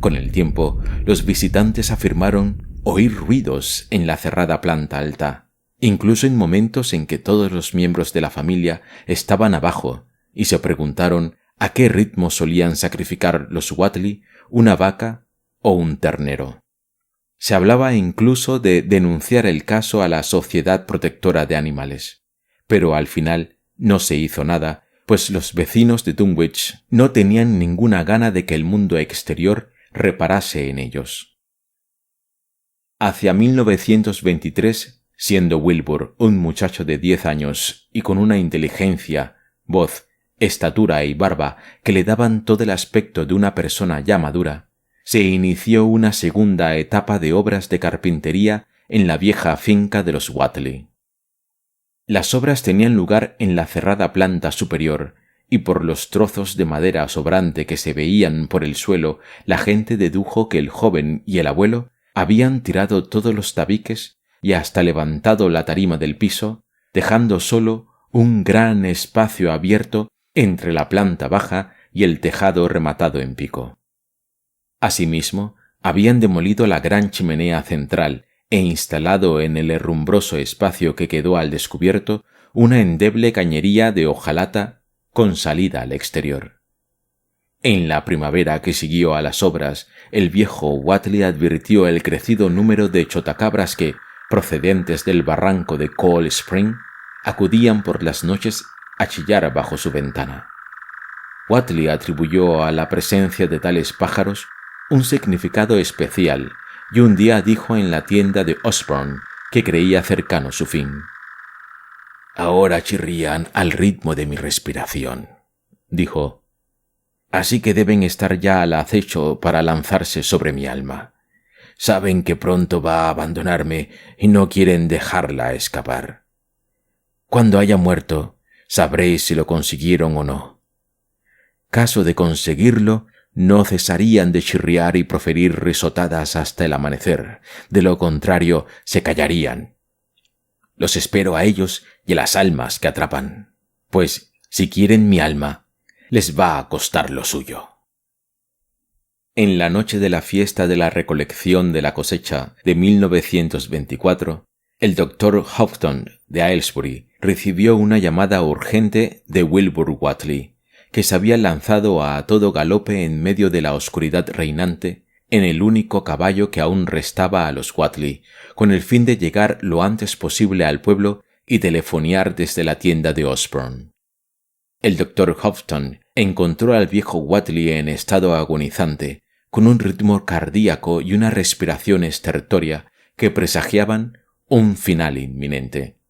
Con el tiempo, los visitantes afirmaron oír ruidos en la cerrada planta alta, incluso en momentos en que todos los miembros de la familia estaban abajo, y se preguntaron a qué ritmo solían sacrificar los Whatley una vaca o un ternero. Se hablaba incluso de denunciar el caso a la Sociedad Protectora de Animales, pero al final no se hizo nada, pues los vecinos de Dunwich no tenían ninguna gana de que el mundo exterior reparase en ellos. Hacia 1923, siendo Wilbur un muchacho de 10 años y con una inteligencia, voz, estatura y barba que le daban todo el aspecto de una persona ya madura, se inició una segunda etapa de obras de carpintería en la vieja finca de los Whatley. Las obras tenían lugar en la cerrada planta superior, y por los trozos de madera sobrante que se veían por el suelo, la gente dedujo que el joven y el abuelo habían tirado todos los tabiques y hasta levantado la tarima del piso, dejando solo un gran espacio abierto entre la planta baja y el tejado rematado en pico. Asimismo, habían demolido la gran chimenea central e instalado en el herrumbroso espacio que quedó al descubierto una endeble cañería de hojalata con salida al exterior. En la primavera que siguió a las obras, el viejo Whatley advirtió el crecido número de chotacabras que, procedentes del barranco de Cold Spring, acudían por las noches a chillar bajo su ventana. Whatley atribuyó a la presencia de tales pájaros un significado especial y un día dijo en la tienda de Osborne que creía cercano su fin. «Ahora chirrían al ritmo de mi respiración», dijo. «Así que deben estar ya al acecho para lanzarse sobre mi alma. Saben que pronto va a abandonarme y no quieren dejarla escapar. Cuando haya muerto, sabréis si lo consiguieron o no. Caso de conseguirlo, no cesarían de chirriar y proferir risotadas hasta el amanecer. De lo contrario, se callarían. Los espero a ellos y a las almas que atrapan, pues si quieren mi alma, les va a costar lo suyo». En la noche de la fiesta de la recolección de la cosecha de 1924, el Dr. Houghton de Aylesbury recibió una llamada urgente de Wilbur Whatley, que se había lanzado a todo galope en medio de la oscuridad reinante en el único caballo que aún restaba a los Whatley, con el fin de llegar lo antes posible al pueblo y telefonear desde la tienda de Osborne. El Dr. Houghton encontró al viejo Whatley en estado agonizante, con un ritmo cardíaco y una respiración estertórea que presagiaban un final inminente.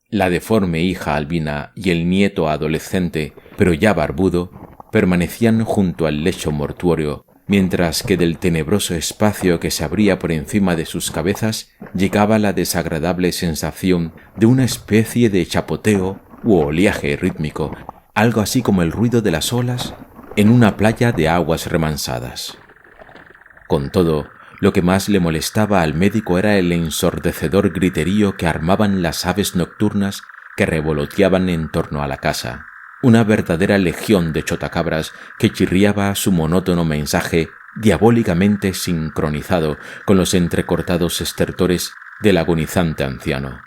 La deforme hija albina y el nieto adolescente, pero ya barbudo, permanecían junto al lecho mortuorio, mientras que del tenebroso espacio que se abría por encima de sus cabezas llegaba la desagradable sensación de una especie de chapoteo u oleaje rítmico, algo así como el ruido de las olas en una playa de aguas remansadas. Con todo, lo que más le molestaba al médico era el ensordecedor griterío que armaban las aves nocturnas que revoloteaban en torno a la casa, una verdadera legión de chotacabras que chirriaba su monótono mensaje diabólicamente sincronizado con los entrecortados estertores del agonizante anciano.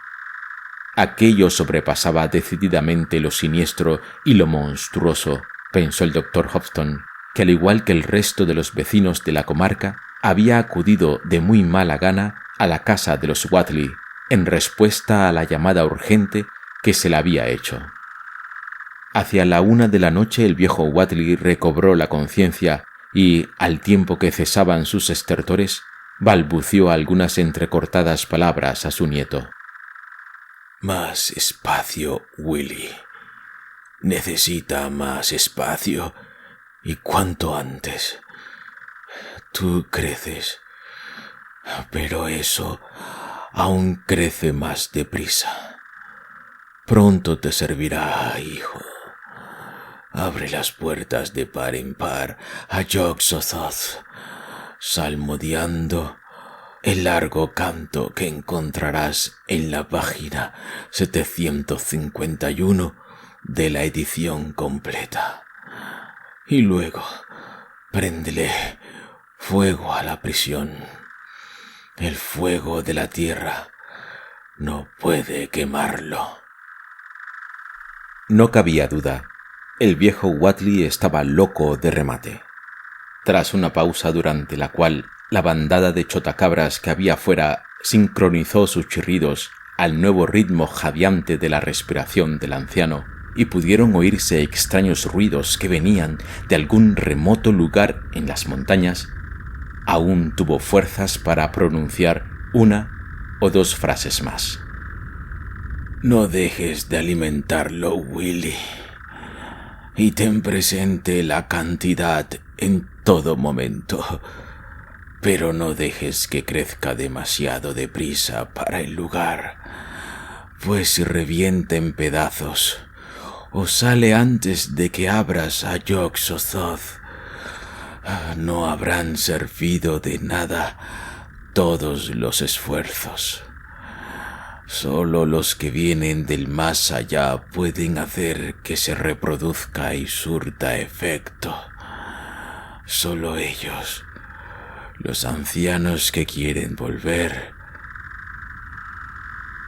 Aquello sobrepasaba decididamente lo siniestro y lo monstruoso, pensó el Dr. Houghton, que al igual que el resto de los vecinos de la comarca, había acudido de muy mala gana a la casa de los Whatley en respuesta a la llamada urgente que se le había hecho. Hacia la 1 de la noche el viejo Whatley recobró la conciencia y, al tiempo que cesaban sus estertores, balbució algunas entrecortadas palabras a su nieto. «Más espacio, Willy. Necesita más espacio, y cuanto antes. Tú creces, pero eso aún crece más deprisa. Pronto te servirá, hijo. Abre las puertas de par en par a Yog-Sothoth, salmodiando el largo canto que encontrarás en la página 751 de la edición completa. Y luego, préndele fuego a la prisión. El fuego de la tierra no puede quemarlo». No cabía duda. El viejo Whatley estaba loco de remate. Tras una pausa durante la cual la bandada de chotacabras que había fuera sincronizó sus chirridos al nuevo ritmo jadeante de la respiración del anciano, y pudieron oírse extraños ruidos que venían de algún remoto lugar en las montañas, aún tuvo fuerzas para pronunciar una o dos frases más. «No dejes de alimentarlo, Willy, y ten presente la cantidad en todo momento, pero no dejes que crezca demasiado deprisa para el lugar, pues si revienta en pedazos o sale antes de que abras a Yog-Sothoth, no habrán servido de nada todos los esfuerzos. Solo los que vienen del más allá pueden hacer que se reproduzca y surta efecto. Solo ellos, los ancianos que quieren volver».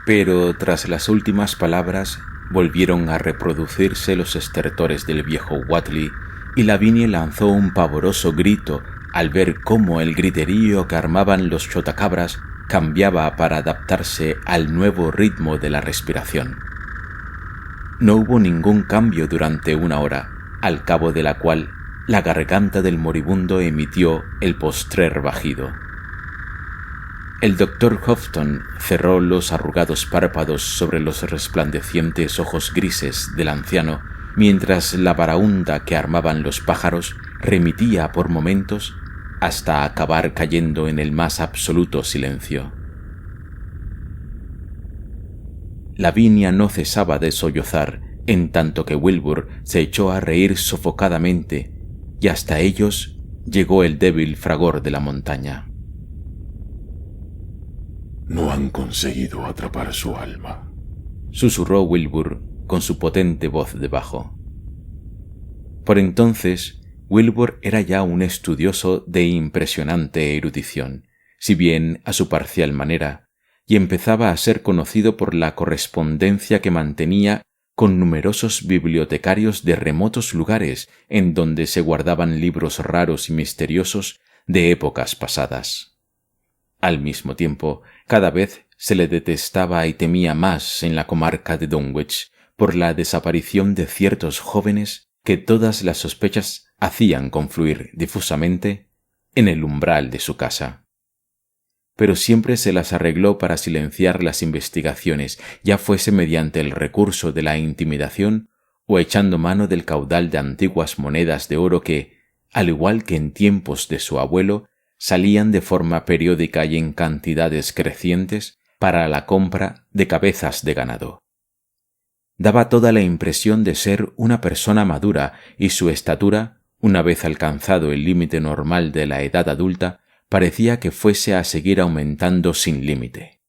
Pero tras las últimas palabras volvieron a reproducirse los estertores del viejo Whatley y Lavinia lanzó un pavoroso grito al ver cómo el griterío que armaban los chotacabras cambiaba para adaptarse al nuevo ritmo de la respiración. No hubo ningún cambio durante 1 hora, al cabo de la cual la garganta del moribundo emitió el postrer vagido. El doctor Houghton cerró los arrugados párpados sobre los resplandecientes ojos grises del anciano, mientras la baraúnda que armaban los pájaros remitía por momentos hasta acabar cayendo en el más absoluto silencio. Lavinia no cesaba de sollozar, en tanto que Wilbur se echó a reír sofocadamente, y hasta ellos llegó el débil fragor de la montaña. «No han conseguido atrapar su alma», susurró Wilbur con su potente voz de bajo. Por entonces, Wilbur era ya un estudioso de impresionante erudición, si bien a su parcial manera, y empezaba a ser conocido por la correspondencia que mantenía con numerosos bibliotecarios de remotos lugares en donde se guardaban libros raros y misteriosos de épocas pasadas. Al mismo tiempo, cada vez se le detestaba y temía más en la comarca de Dunwich por la desaparición de ciertos jóvenes que todas las sospechas hacían confluir difusamente en el umbral de su casa. Pero siempre se las arregló para silenciar las investigaciones, ya fuese mediante el recurso de la intimidación o echando mano del caudal de antiguas monedas de oro que, al igual que en tiempos de su abuelo, salían de forma periódica y en cantidades crecientes para la compra de cabezas de ganado. Daba toda la impresión de ser una persona madura y su estatura, una vez alcanzado el límite normal de la edad adulta, parecía que fuese a seguir aumentando sin límite.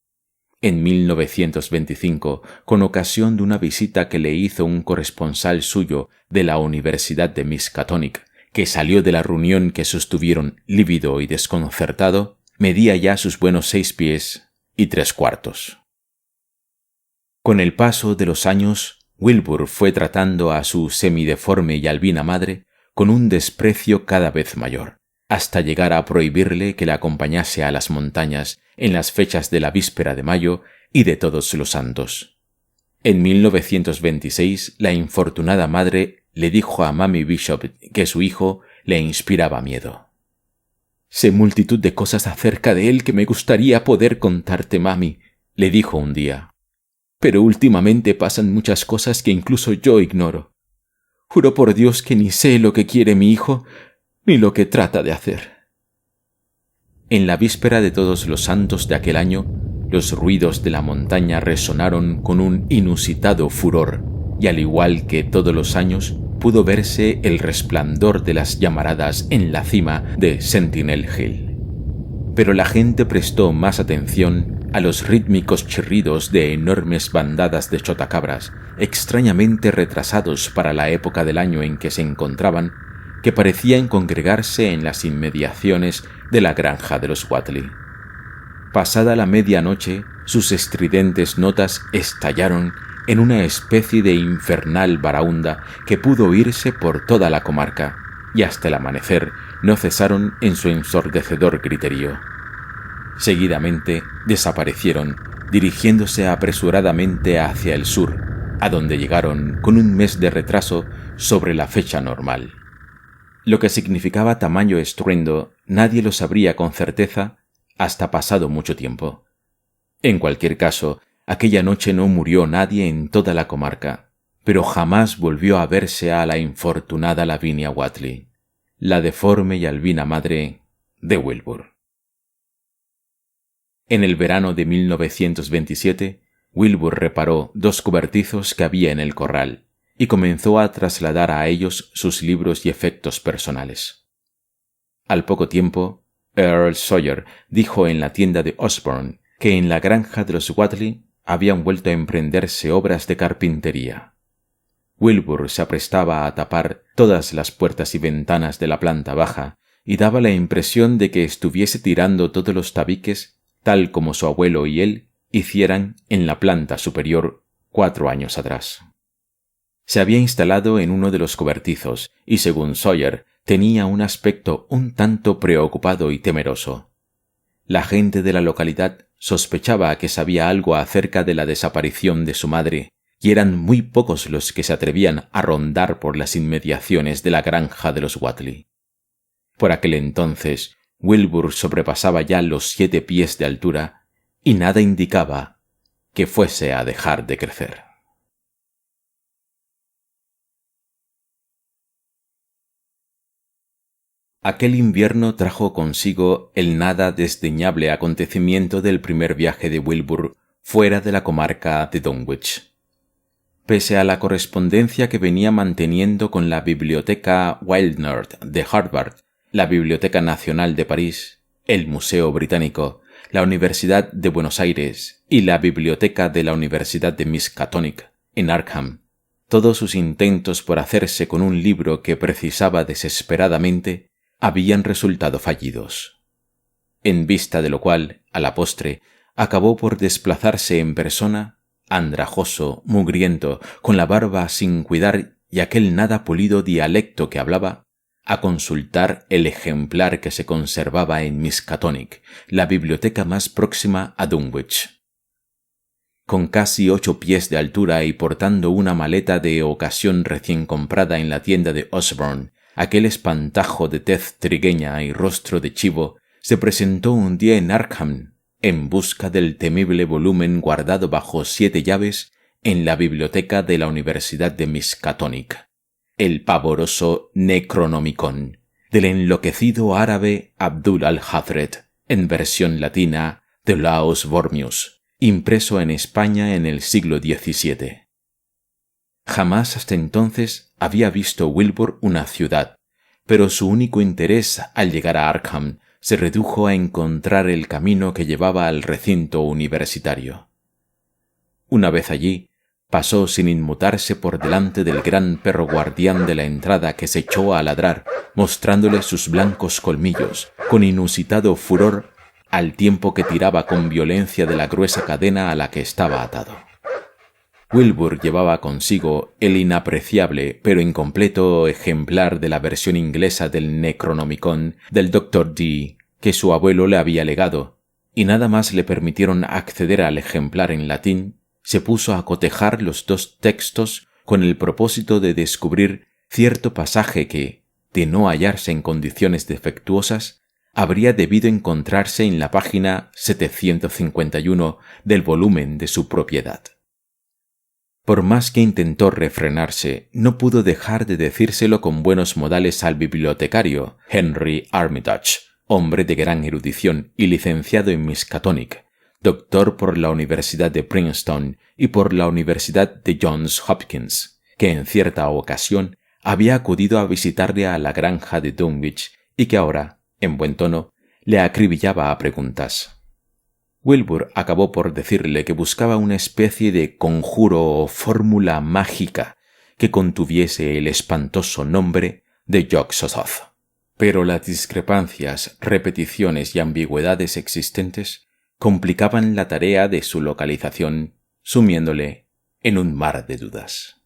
En 1925, con ocasión de una visita que le hizo un corresponsal suyo de la Universidad de Miskatonic, que salió de la reunión que sostuvieron lívido y desconcertado, medía ya sus buenos 6 pies y 3/4. Con el paso de los años, Wilbur fue tratando a su semideforme y albina madre con un desprecio cada vez mayor, hasta llegar a prohibirle que la acompañase a las montañas en las fechas de la víspera de mayo y de Todos los Santos. En 1926, la infortunada madre le dijo a Mamie Bishop que su hijo le inspiraba miedo. «Sé multitud de cosas acerca de él que me gustaría poder contarte, mami», le dijo un día. «Pero últimamente pasan muchas cosas que incluso yo ignoro. Juro por Dios que ni sé lo que quiere mi hijo, ni lo que trata de hacer». En la víspera de Todos los Santos de aquel año, los ruidos de la montaña resonaron con un inusitado furor, y al igual que todos los años, pudo verse el resplandor de las llamaradas en la cima de Sentinel Hill. Pero la gente prestó más atención a los rítmicos chirridos de enormes bandadas de chotacabras, extrañamente retrasados para la época del año en que se encontraban, que parecían congregarse en las inmediaciones de la granja de los Whatley. Pasada la medianoche, sus estridentes notas estallaron en una especie de infernal baraúnda que pudo oírse por toda la comarca, y hasta el amanecer no cesaron en su ensordecedor griterío. Seguidamente desaparecieron, dirigiéndose apresuradamente hacia el sur, a donde llegaron con un mes de retraso sobre la fecha normal. Lo que significaba tamaño estruendo nadie lo sabría con certeza hasta pasado mucho tiempo. En cualquier caso, aquella noche no murió nadie en toda la comarca, pero jamás volvió a verse a la infortunada Lavinia Whately, la deforme y albina madre de Wilbur. En el verano de 1927, Wilbur reparó 2 cobertizos que había en el corral y comenzó a trasladar a ellos sus libros y efectos personales. Al poco tiempo, Earl Sawyer dijo en la tienda de Osborne que en la granja de los Whately habían vuelto a emprenderse obras de carpintería. Wilbur se aprestaba a tapar todas las puertas y ventanas de la planta baja y daba la impresión de que estuviese tirando todos los tabiques tal como su abuelo y él hicieran en la planta superior 4 años atrás. Se había instalado en uno de los cobertizos y, según Sawyer, tenía un aspecto un tanto preocupado y temeroso. La gente de la localidad sospechaba que sabía algo acerca de la desaparición de su madre, y eran muy pocos los que se atrevían a rondar por las inmediaciones de la granja de los Whately. Por aquel entonces, Wilbur sobrepasaba ya los 7 pies de altura, y nada indicaba que fuese a dejar de crecer. Aquel invierno trajo consigo el nada desdeñable acontecimiento del primer viaje de Wilbur fuera de la comarca de Dunwich. Pese a la correspondencia que venía manteniendo con la Biblioteca Wildnerd de Harvard, la Biblioteca Nacional de París, el Museo Británico, la Universidad de Buenos Aires y la Biblioteca de la Universidad de Miskatonic, en Arkham, todos sus intentos por hacerse con un libro que precisaba desesperadamente habían resultado fallidos. En vista de lo cual, a la postre, acabó por desplazarse en persona, andrajoso, mugriento, con la barba sin cuidar y aquel nada pulido dialecto que hablaba, a consultar el ejemplar que se conservaba en Miskatonic, la biblioteca más próxima a Dunwich. Con casi 8 pies de altura y portando una maleta de ocasión recién comprada en la tienda de Osborne, aquel espantajo de tez trigueña y rostro de chivo se presentó un día en Arkham en busca del temible volumen guardado bajo 7 llaves en la biblioteca de la Universidad de Miskatonic, el pavoroso Necronomicon, del enloquecido árabe Abdul al-Hazred, en versión latina de Laus Wormius, impreso en España en el siglo XVII. Jamás hasta entonces había visto Wilbur una ciudad, pero su único interés al llegar a Arkham se redujo a encontrar el camino que llevaba al recinto universitario. Una vez allí, pasó sin inmutarse por delante del gran perro guardián de la entrada que se echó a ladrar, mostrándole sus blancos colmillos, con inusitado furor, al tiempo que tiraba con violencia de la gruesa cadena a la que estaba atado. Wilbur llevaba consigo el inapreciable pero incompleto ejemplar de la versión inglesa del Necronomicon del Dr. Dee que su abuelo le había legado, y nada más le permitieron acceder al ejemplar en latín, se puso a cotejar los 2 textos con el propósito de descubrir cierto pasaje que, de no hallarse en condiciones defectuosas, habría debido encontrarse en la página 751 del volumen de su propiedad. Por más que intentó refrenarse, no pudo dejar de decírselo con buenos modales al bibliotecario Henry Armitage, hombre de gran erudición y licenciado en Miskatonic, doctor por la Universidad de Princeton y por la Universidad de Johns Hopkins, que en cierta ocasión había acudido a visitarle a la granja de Dunwich y que ahora, en buen tono, le acribillaba a preguntas. Wilbur acabó por decirle que buscaba una especie de conjuro o fórmula mágica que contuviese el espantoso nombre de Yog-Sothoth. Pero las discrepancias, repeticiones y ambigüedades existentes complicaban la tarea de su localización, sumiéndole en un mar de dudas.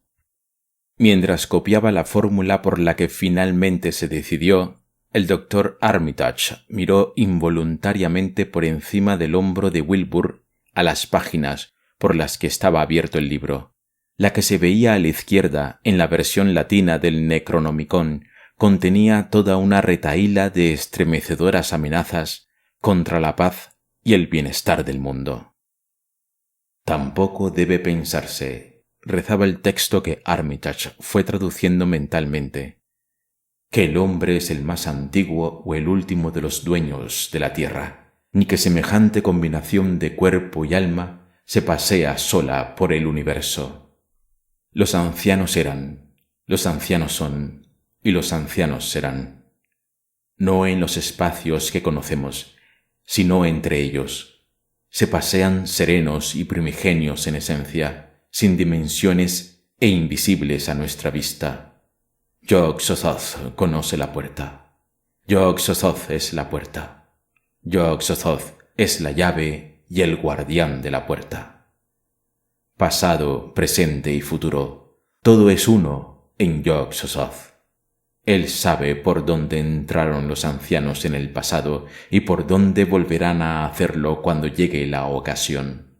Mientras copiaba la fórmula por la que finalmente se decidió, el doctor Armitage miró involuntariamente por encima del hombro de Wilbur a las páginas por las que estaba abierto el libro, la que se veía a la izquierda en la versión latina del Necronomicon contenía toda una retahíla de estremecedoras amenazas contra la paz y el bienestar del mundo. Tampoco debe pensarse, rezaba el texto que Armitage fue traduciendo mentalmente, que el hombre es el más antiguo o el último de los dueños de la tierra, ni que semejante combinación de cuerpo y alma se pasea sola por el universo. Los ancianos eran, los ancianos son, y los ancianos serán. No en los espacios que conocemos, sino entre ellos. Se pasean serenos y primigenios en esencia, sin dimensiones e invisibles a nuestra vista. Yog-Sothoth conoce la puerta. Yog-Sothoth es la puerta. Yog-Sothoth es la llave y el guardián de la puerta. Pasado, presente y futuro, todo es uno en Yog-Sothoth. Él sabe por dónde entraron los ancianos en el pasado y por dónde volverán a hacerlo cuando llegue la ocasión.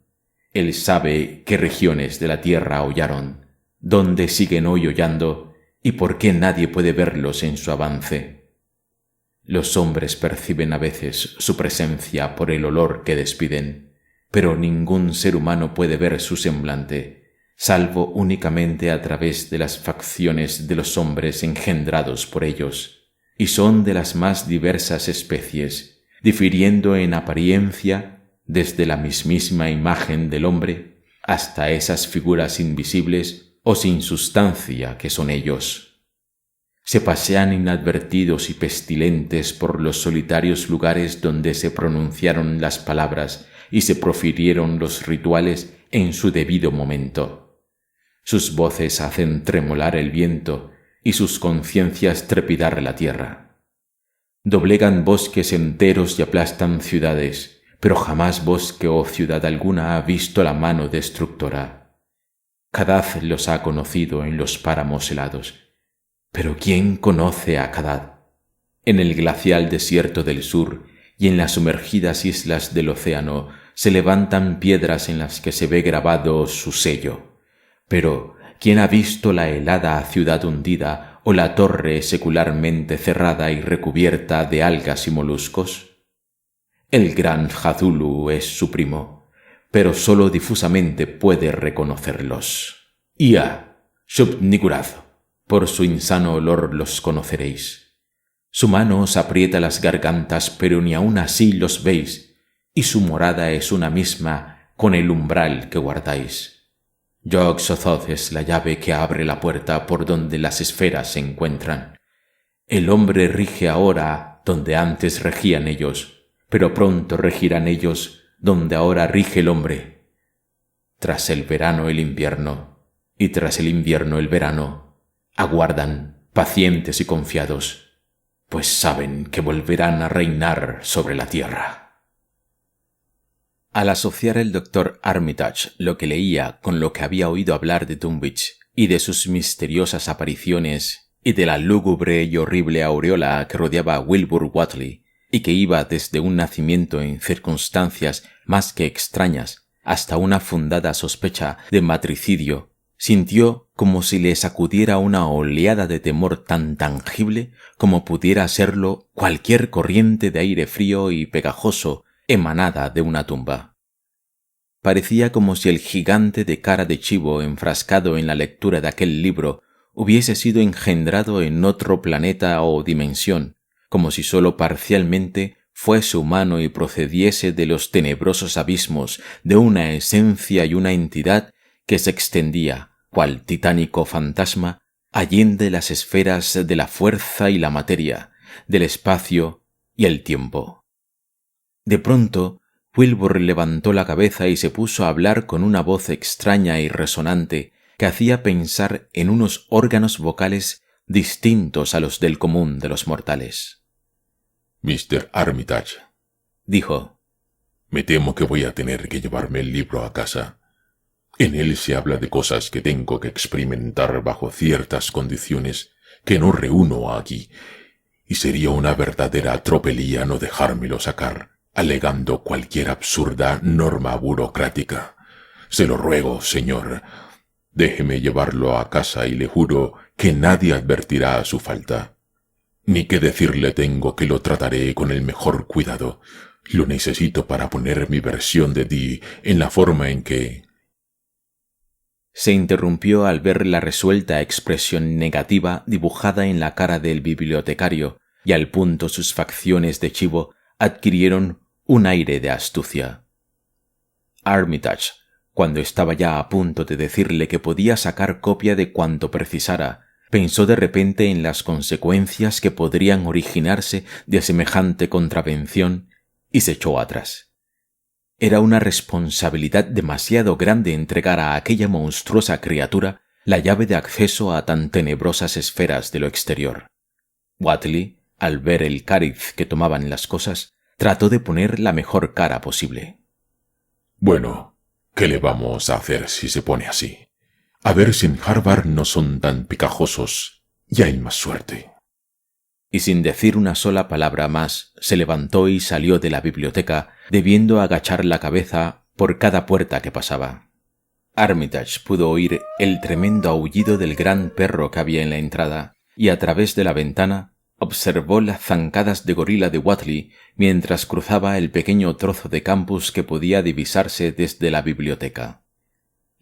Él sabe qué regiones de la tierra aullaron, dónde siguen hoy hollando y por qué nadie puede verlos en su avance. Los hombres perciben a veces su presencia por el olor que despiden, pero ningún ser humano puede ver su semblante, salvo únicamente a través de las facciones de los hombres engendrados por ellos, y son de las más diversas especies, difiriendo en apariencia desde la mismísima imagen del hombre hasta esas figuras invisibles o sin sustancia que son ellos. Se pasean inadvertidos y pestilentes por los solitarios lugares donde se pronunciaron las palabras y se profirieron los rituales en su debido momento. Sus voces hacen tremolar el viento y sus conciencias trepidar la tierra. Doblegan bosques enteros y aplastan ciudades, pero jamás bosque o ciudad alguna ha visto la mano destructora. Kadad los ha conocido en los páramos helados, pero ¿quién conoce a Kadad? En el glacial desierto del sur y en las sumergidas islas del océano se levantan piedras en las que se ve grabado su sello. Pero, ¿quién ha visto la helada ciudad hundida o la torre secularmente cerrada y recubierta de algas y moluscos? El gran Hadulu es su primo, pero sólo difusamente puede reconocerlos. Ia, Shub-Niggurath, por su insano olor los conoceréis. Su mano os aprieta las gargantas, pero ni aun así los veis, y su morada es una misma con el umbral que guardáis. Yog-Sothoth es la llave que abre la puerta por donde las esferas se encuentran. El hombre rige ahora donde antes regían ellos, pero pronto regirán ellos donde ahora rige el hombre. Tras el verano el invierno, y tras el invierno el verano, aguardan, pacientes y confiados, pues saben que volverán a reinar sobre la tierra. Al asociar el Dr. Armitage lo que leía con lo que había oído hablar de Dunwich y de sus misteriosas apariciones y de la lúgubre y horrible aureola que rodeaba a Wilbur Whateley y que iba desde un nacimiento en circunstancias más que extrañas hasta una fundada sospecha de matricidio, sintió como si le sacudiera una oleada de temor tan tangible como pudiera serlo cualquier corriente de aire frío y pegajoso emanada de una tumba. Parecía como si el gigante de cara de chivo enfrascado en la lectura de aquel libro hubiese sido engendrado en otro planeta o dimensión, como si sólo parcialmente fuese humano y procediese de los tenebrosos abismos de una esencia y una entidad que se extendía, cual titánico fantasma, allende las esferas de la fuerza y la materia, del espacio y el tiempo. De pronto, Wilbur levantó la cabeza y se puso a hablar con una voz extraña y resonante que hacía pensar en unos órganos vocales distintos a los del común de los mortales. Mr. Armitage, dijo, me temo que voy a tener que llevarme el libro a casa. En él se habla de cosas que tengo que experimentar bajo ciertas condiciones que no reúno aquí, y sería una verdadera tropelía no dejármelo sacar, alegando cualquier absurda norma burocrática. Se lo ruego, señor. Déjeme llevarlo a casa y le juro que nadie advertirá su falta. Ni qué decirle tengo que lo trataré con el mejor cuidado. Lo necesito para poner mi versión de Dee en la forma en que... Se interrumpió al ver la resuelta expresión negativa dibujada en la cara del bibliotecario, y al punto sus facciones de chivo adquirieron un aire de astucia. Armitage, cuando estaba ya a punto de decirle que podía sacar copia de cuanto precisara, pensó de repente en las consecuencias que podrían originarse de semejante contravención y se echó atrás. Era una responsabilidad demasiado grande entregar a aquella monstruosa criatura la llave de acceso a tan tenebrosas esferas de lo exterior. Whatley, al ver el cariz que tomaban las cosas, trató de poner la mejor cara posible. Bueno, ¿qué le vamos a hacer si se pone así? A ver si en Harvard no son tan picajosos. Ya hay más suerte. Y sin decir una sola palabra más, se levantó y salió de la biblioteca, debiendo agachar la cabeza por cada puerta que pasaba. Armitage pudo oír el tremendo aullido del gran perro que había en la entrada, y a través de la ventana observó las zancadas de gorila de Whatley mientras cruzaba el pequeño trozo de campus que podía divisarse desde la biblioteca.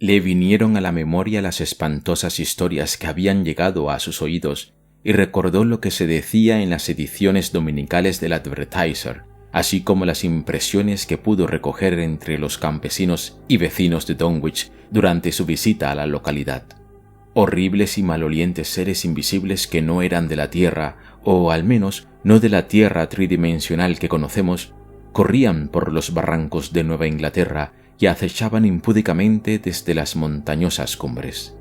Le vinieron a la memoria las espantosas historias que habían llegado a sus oídos y recordó lo que se decía en las ediciones dominicales del Advertiser, así como las impresiones que pudo recoger entre los campesinos y vecinos de Dunwich durante su visita a la localidad. Horribles y malolientes seres invisibles que no eran de la Tierra, o al menos no de la Tierra tridimensional que conocemos, corrían por los barrancos de Nueva Inglaterra y acechaban impúdicamente desde las montañosas cumbres.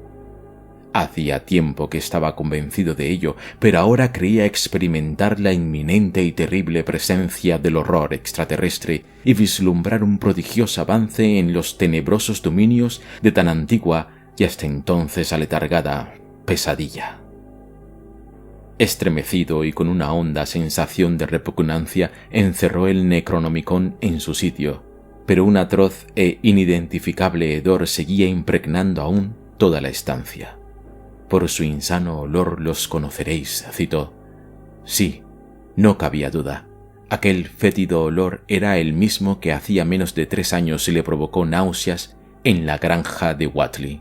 Hacía tiempo que estaba convencido de ello, pero ahora creía experimentar la inminente y terrible presencia del horror extraterrestre y vislumbrar un prodigioso avance en los tenebrosos dominios de tan antigua y hasta entonces aletargada pesadilla. Estremecido y con una honda sensación de repugnancia, encerró el Necronomicon en su sitio, pero un atroz e inidentificable hedor seguía impregnando aún toda la estancia. Por su insano olor los conoceréis, citó. Sí, no cabía duda. Aquel fétido olor era el mismo que hacía menos de 3 años le provocó náuseas en la granja de Whatley.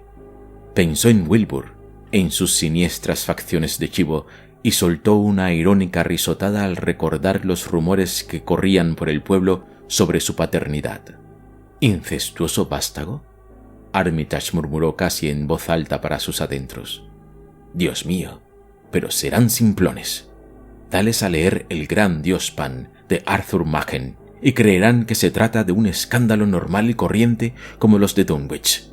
Pensó en Wilbur, en sus siniestras facciones de chivo, y soltó una irónica risotada al recordar los rumores que corrían por el pueblo sobre su paternidad. ¿Incestuoso vástago? Armitage murmuró casi en voz alta para sus adentros. Dios mío, pero serán simplones. Dales a leer El gran dios Pan de Arthur Machen y creerán que se trata de un escándalo normal y corriente como los de Dunwich.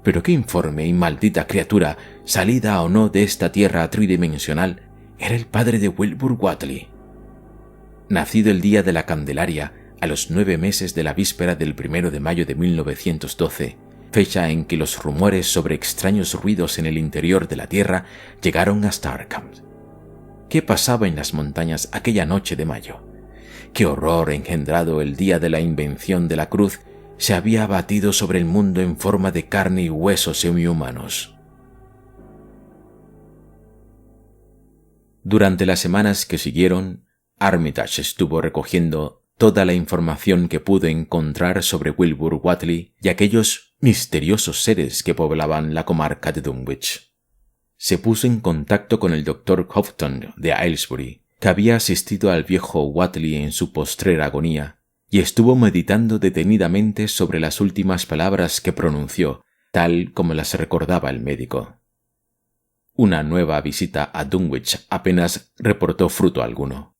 Pero qué informe y maldita criatura, salida o no de esta tierra tridimensional, era el padre de Wilbur Whatley. Nacido el día de la Candelaria, a los 9 meses de la víspera del 1 de mayo de 1912, fecha en que los rumores sobre extraños ruidos en el interior de la Tierra llegaron hasta Arkham. ¿Qué pasaba en las montañas aquella noche de mayo? ¿Qué horror engendrado el día de la invención de la cruz se había abatido sobre el mundo en forma de carne y huesos semihumanos? Durante las semanas que siguieron, Armitage estuvo recogiendo toda la información que pudo encontrar sobre Wilbur Whatley y aquellos misteriosos seres que poblaban la comarca de Dunwich. Se puso en contacto con el Dr. Houghton de Aylesbury, que había asistido al viejo Whatley en su postrera agonía, y estuvo meditando detenidamente sobre las últimas palabras que pronunció, tal como las recordaba el médico. Una nueva visita a Dunwich apenas reportó fruto alguno.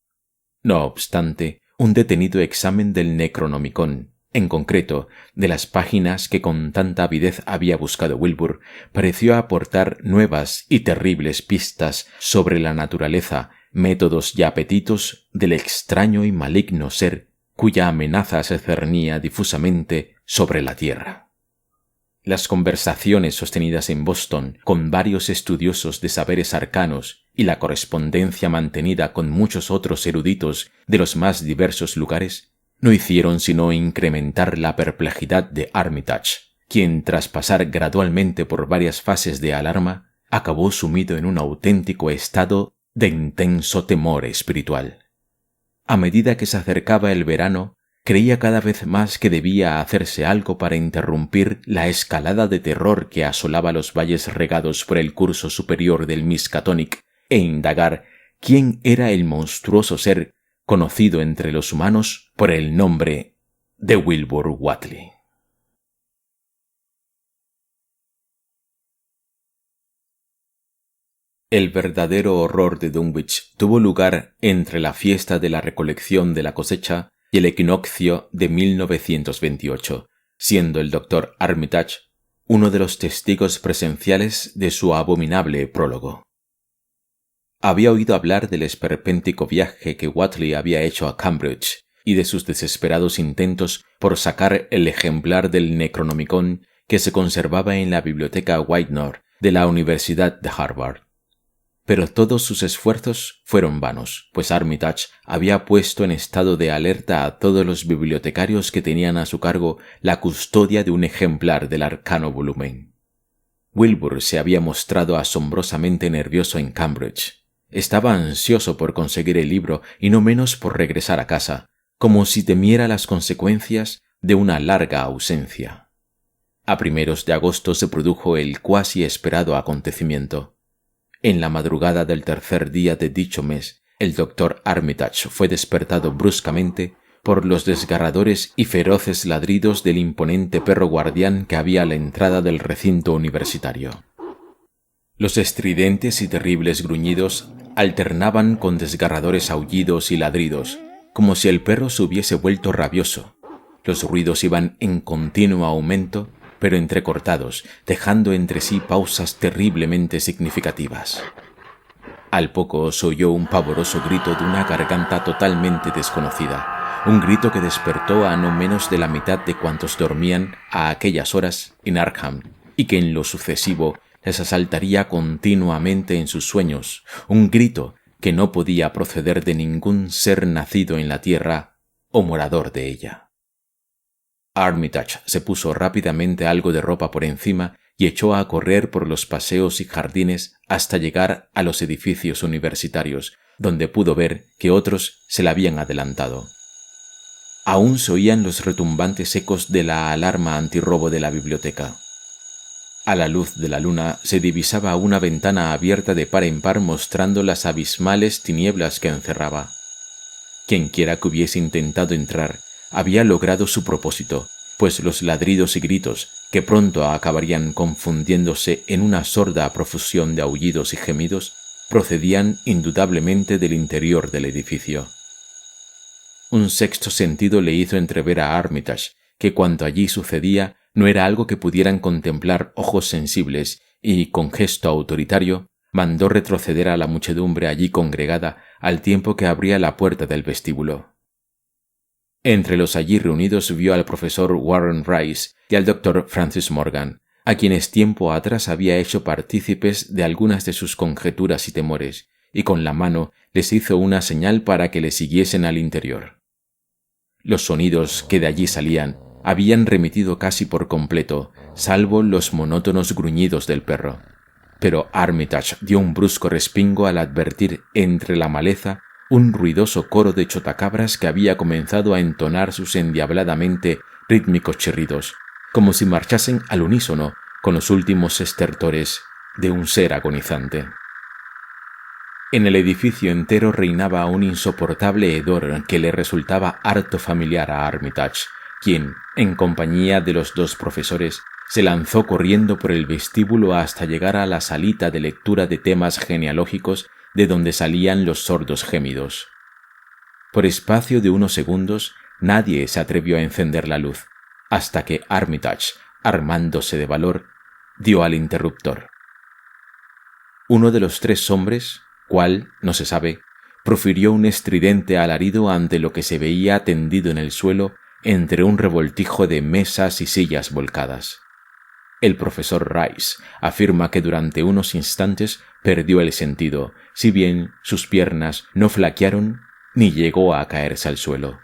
No obstante, un detenido examen del Necronomicon, en concreto de las páginas que con tanta avidez había buscado Wilbur, pareció aportar nuevas y terribles pistas sobre la naturaleza, métodos y apetitos del extraño y maligno ser cuya amenaza se cernía difusamente sobre la tierra. Las conversaciones sostenidas en Boston con varios estudiosos de saberes arcanos y la correspondencia mantenida con muchos otros eruditos de los más diversos lugares no hicieron sino incrementar la perplejidad de Armitage, quien, tras pasar gradualmente por varias fases de alarma, acabó sumido en un auténtico estado de intenso temor espiritual. A medida que se acercaba el verano, creía cada vez más que debía hacerse algo para interrumpir la escalada de terror que asolaba los valles regados por el curso superior del Miskatonic e indagar quién era el monstruoso ser conocido entre los humanos por el nombre de Wilbur Whateley. El verdadero horror de Dunwich tuvo lugar entre la fiesta de la recolección de la cosecha y el equinoccio de 1928, siendo el Dr. Armitage uno de los testigos presenciales de su abominable prólogo. Había oído hablar del esperpéntico viaje que Whateley había hecho a Cambridge y de sus desesperados intentos por sacar el ejemplar del Necronomicon que se conservaba en la biblioteca Whitnor de la Universidad de Harvard. Pero todos sus esfuerzos fueron vanos, pues Armitage había puesto en estado de alerta a todos los bibliotecarios que tenían a su cargo la custodia de un ejemplar del arcano volumen. Wilbur se había mostrado asombrosamente nervioso en Cambridge. Estaba ansioso por conseguir el libro y no menos por regresar a casa, como si temiera las consecuencias de una larga ausencia. A primeros de agosto se produjo el cuasi esperado acontecimiento. En la madrugada del tercer día de dicho mes, el Dr. Armitage fue despertado bruscamente por los desgarradores y feroces ladridos del imponente perro guardián que había a la entrada del recinto universitario. Los estridentes y terribles gruñidos alternaban con desgarradores aullidos y ladridos, como si el perro se hubiese vuelto rabioso. Los ruidos iban en continuo aumento, pero entrecortados, dejando entre sí pausas terriblemente significativas. Al poco se oyó un pavoroso grito de una garganta totalmente desconocida, un grito que despertó a no menos de la mitad de cuantos dormían a aquellas horas en Arkham, y que en lo sucesivo les asaltaría continuamente en sus sueños, un grito que no podía proceder de ningún ser nacido en la tierra o morador de ella. Armitage se puso rápidamente algo de ropa por encima y echó a correr por los paseos y jardines hasta llegar a los edificios universitarios, donde pudo ver que otros se le habían adelantado. Aún se oían los retumbantes ecos de la alarma antirrobo de la biblioteca. A la luz de la luna se divisaba una ventana abierta de par en par mostrando las abismales tinieblas que encerraba. Quienquiera que hubiese intentado entrar había logrado su propósito, pues los ladridos y gritos, que pronto acabarían confundiéndose en una sorda profusión de aullidos y gemidos, procedían indudablemente del interior del edificio. Un sexto sentido le hizo entrever a Armitage que cuanto allí sucedía no era algo que pudieran contemplar ojos sensibles y, con gesto autoritario, mandó retroceder a la muchedumbre allí congregada al tiempo que abría la puerta del vestíbulo. Entre los allí reunidos vio al profesor Warren Rice y al Dr. Francis Morgan, a quienes tiempo atrás había hecho partícipes de algunas de sus conjeturas y temores, y con la mano les hizo una señal para que le siguiesen al interior. Los sonidos que de allí salían habían remitido casi por completo, salvo los monótonos gruñidos del perro. Pero Armitage dio un brusco respingo al advertir entre la maleza un ruidoso coro de chotacabras que había comenzado a entonar sus endiabladamente rítmicos chirridos, como si marchasen al unísono con los últimos estertores de un ser agonizante. En el edificio entero reinaba un insoportable hedor que le resultaba harto familiar a Armitage, quien, en compañía de los dos profesores, se lanzó corriendo por el vestíbulo hasta llegar a la salita de lectura de temas genealógicos de donde salían los sordos gemidos. Por espacio de unos segundos nadie se atrevió a encender la luz, hasta que Armitage, armándose de valor, dio al interruptor. Uno de los tres hombres, cuál no se sabe, profirió un estridente alarido ante lo que se veía tendido en el suelo entre un revoltijo de mesas y sillas volcadas. El profesor Rice afirma que durante unos instantes perdió el sentido, si bien sus piernas no flaquearon ni llegó a caerse al suelo.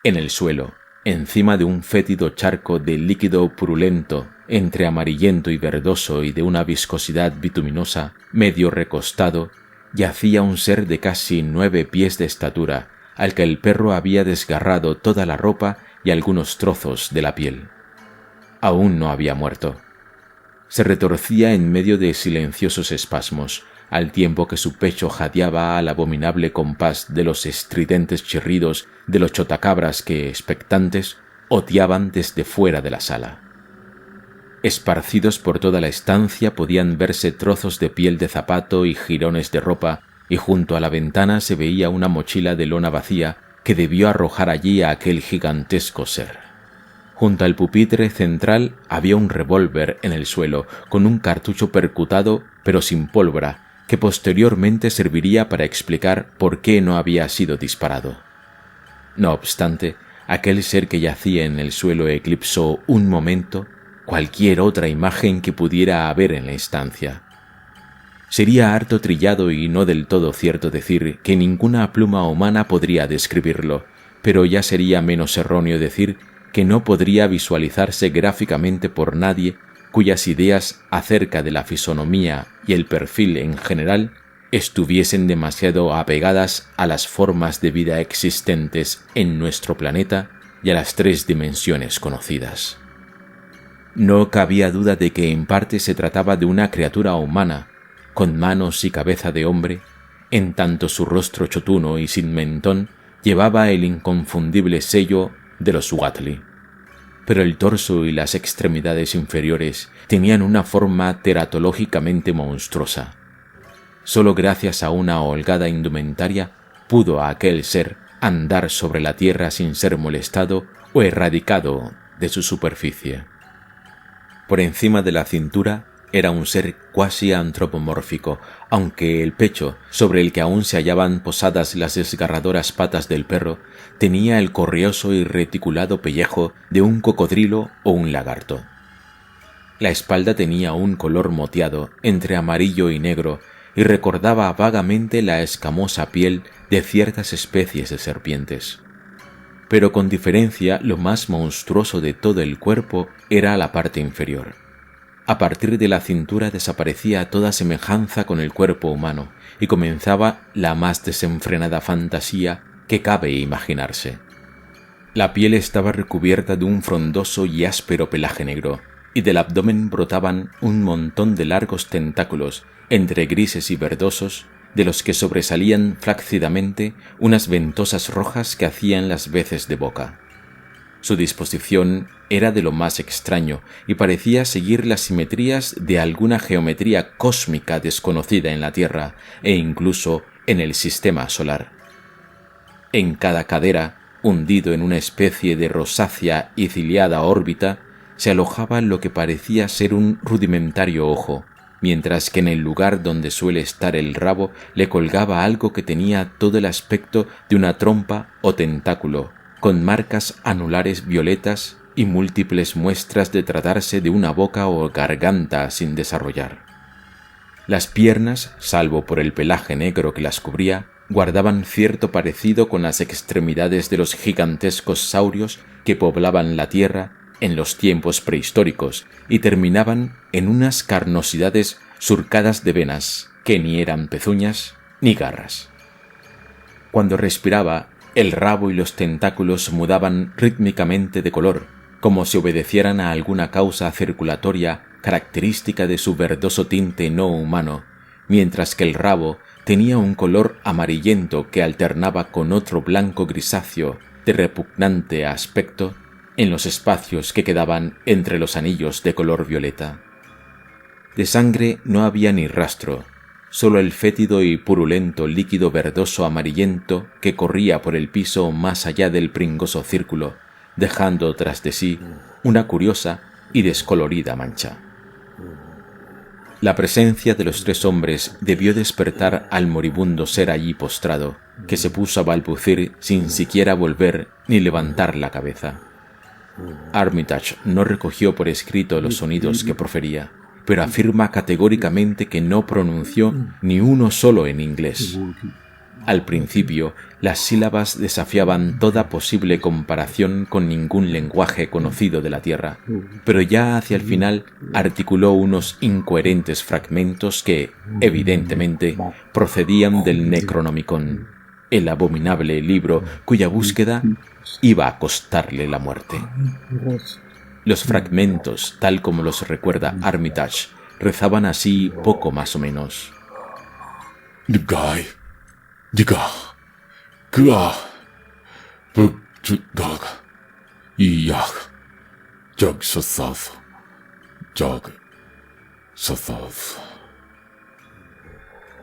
En el suelo, encima de un fétido charco de líquido purulento, entre amarillento y verdoso y de una viscosidad bituminosa, medio recostado, yacía un ser de casi 9 pies de estatura, al que el perro había desgarrado toda la ropa y algunos trozos de la piel. Aún no había muerto. Se retorcía en medio de silenciosos espasmos, al tiempo que su pecho jadeaba al abominable compás de los estridentes chirridos de los chotacabras que, expectantes, oteaban desde fuera de la sala. Esparcidos por toda la estancia podían verse trozos de piel de zapato y jirones de ropa, y junto a la ventana se veía una mochila de lona vacía que debió arrojar allí a aquel gigantesco ser. Junto al pupitre central había un revólver en el suelo, con un cartucho percutado pero sin pólvora, que posteriormente serviría para explicar por qué no había sido disparado. No obstante, aquel ser que yacía en el suelo eclipsó un momento cualquier otra imagen que pudiera haber en la estancia. Sería harto trillado y no del todo cierto decir que ninguna pluma humana podría describirlo, pero ya sería menos erróneo decir que no podría visualizarse gráficamente por nadie cuyas ideas acerca de la fisonomía y el perfil en general estuviesen demasiado apegadas a las formas de vida existentes en nuestro planeta y a las 3 dimensiones conocidas. No cabía duda de que en parte se trataba de una criatura humana, con manos y cabeza de hombre, en tanto su rostro chotuno y sin mentón llevaba el inconfundible sello de los Huatli. Pero el torso y las extremidades inferiores tenían una forma teratológicamente monstruosa. Solo gracias a una holgada indumentaria pudo aquel ser andar sobre la tierra sin ser molestado o erradicado de su superficie. Por encima de la cintura era un ser cuasi antropomórfico, aunque el pecho, sobre el que aún se hallaban posadas las desgarradoras patas del perro, tenía el correoso y reticulado pellejo de un cocodrilo o un lagarto. La espalda tenía un color moteado entre amarillo y negro y recordaba vagamente la escamosa piel de ciertas especies de serpientes. Pero con diferencia lo más monstruoso de todo el cuerpo era la parte inferior. A partir de la cintura desaparecía toda semejanza con el cuerpo humano y comenzaba la más desenfrenada fantasía que cabe imaginarse. La piel estaba recubierta de un frondoso y áspero pelaje negro, y del abdomen brotaban un montón de largos tentáculos, entre grises y verdosos, de los que sobresalían flácidamente unas ventosas rojas que hacían las veces de boca. Su disposición era de lo más extraño y parecía seguir las simetrías de alguna geometría cósmica desconocida en la Tierra e incluso en el sistema solar. En cada cadera, hundido en una especie de rosácea y ciliada órbita, se alojaba lo que parecía ser un rudimentario ojo, mientras que en el lugar donde suele estar el rabo le colgaba algo que tenía todo el aspecto de una trompa o tentáculo, con marcas anulares violetas y múltiples muestras de tratarse de una boca o garganta sin desarrollar. Las piernas, salvo por el pelaje negro que las cubría, guardaban cierto parecido con las extremidades de los gigantescos saurios que poblaban la tierra en los tiempos prehistóricos y terminaban en unas carnosidades surcadas de venas que ni eran pezuñas ni garras. Cuando respiraba, el rabo y los tentáculos mudaban rítmicamente de color, como si obedecieran a alguna causa circulatoria característica de su verdoso tinte no humano, mientras que el rabo tenía un color amarillento que alternaba con otro blanco grisáceo de repugnante aspecto en los espacios que quedaban entre los anillos de color violeta. De sangre no había ni rastro, solo el fétido y purulento líquido verdoso amarillento que corría por el piso más allá del pringoso círculo, dejando tras de sí una curiosa y descolorida mancha. La presencia de los 3 hombres debió despertar al moribundo ser allí postrado, que se puso a balbucir sin siquiera volver ni levantar la cabeza. Armitage no recogió por escrito los sonidos que profería, pero afirma categóricamente que no pronunció ni uno solo en inglés. Al principio, las sílabas desafiaban toda posible comparación con ningún lenguaje conocido de la Tierra, pero ya hacia el final articuló unos incoherentes fragmentos que, evidentemente, procedían del Necronomicon, el abominable libro cuya búsqueda iba a costarle la muerte. Los fragmentos, tal como los recuerda Armitage, rezaban así poco más o menos. Diga, Kua, Bukdag, Iyag, Jag Sathav, Jag Sathav.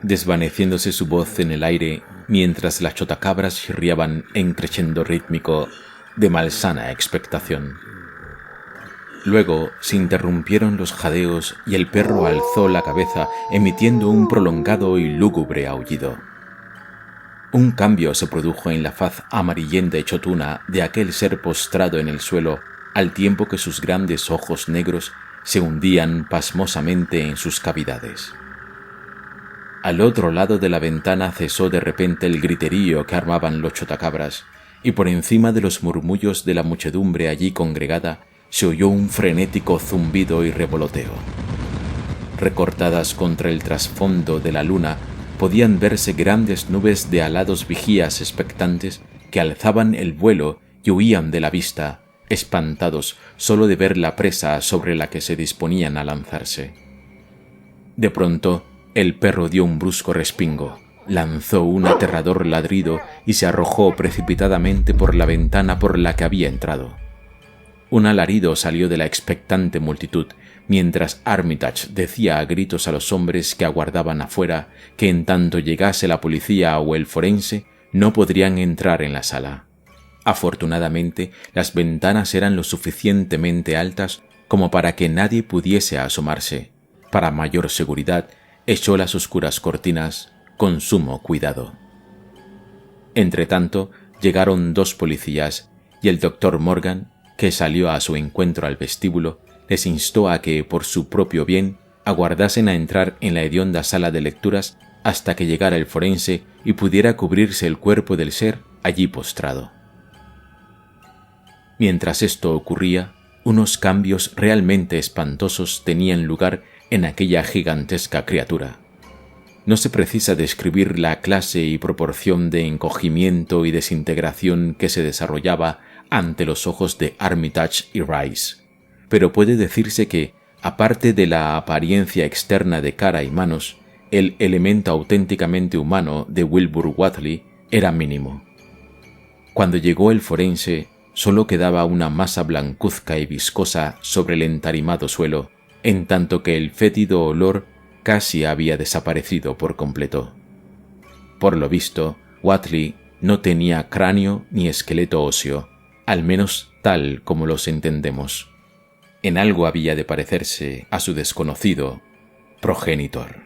Desvaneciéndose su voz en el aire mientras las chotacabras chirriaban en crescendo rítmico de malsana expectación. Luego se interrumpieron los jadeos y el perro alzó la cabeza emitiendo un prolongado y lúgubre aullido. Un cambio se produjo en la faz amarillenta y chotuna de aquel ser postrado en el suelo, al tiempo que sus grandes ojos negros se hundían pasmosamente en sus cavidades. Al otro lado de la ventana cesó de repente el griterío que armaban los chotacabras, y por encima de los murmullos de la muchedumbre allí congregada se oyó un frenético zumbido y revoloteo. Recortadas contra el trasfondo de la luna, podían verse grandes nubes de alados vigías expectantes que alzaban el vuelo y huían de la vista, espantados solo de ver la presa sobre la que se disponían a lanzarse. De pronto, el perro dio un brusco respingo, lanzó un aterrador ladrido y se arrojó precipitadamente por la ventana por la que había entrado. Un alarido salió de la expectante multitud, mientras Armitage decía a gritos a los hombres que aguardaban afuera que en tanto llegase la policía o el forense no podrían entrar en la sala. Afortunadamente, las ventanas eran lo suficientemente altas como para que nadie pudiese asomarse. Para mayor seguridad, echó las oscuras cortinas con sumo cuidado. Entretanto, llegaron 2 policías y el doctor Morgan, que salió a su encuentro al vestíbulo, les instó a que, por su propio bien, aguardasen a entrar en la hedionda sala de lecturas hasta que llegara el forense y pudiera cubrirse el cuerpo del ser allí postrado. Mientras esto ocurría, unos cambios realmente espantosos tenían lugar en aquella gigantesca criatura. No se precisa describir la clase y proporción de encogimiento y desintegración que se desarrollaba ante los ojos de Armitage y Rice, pero puede decirse que, aparte de la apariencia externa de cara y manos, el elemento auténticamente humano de Wilbur Whately era mínimo. Cuando llegó el forense, solo quedaba una masa blancuzca y viscosa sobre el entarimado suelo, en tanto que el fétido olor casi había desaparecido por completo. Por lo visto, Whately no tenía cráneo ni esqueleto óseo, al menos tal como los entendemos. En algo había de parecerse a su desconocido progenitor.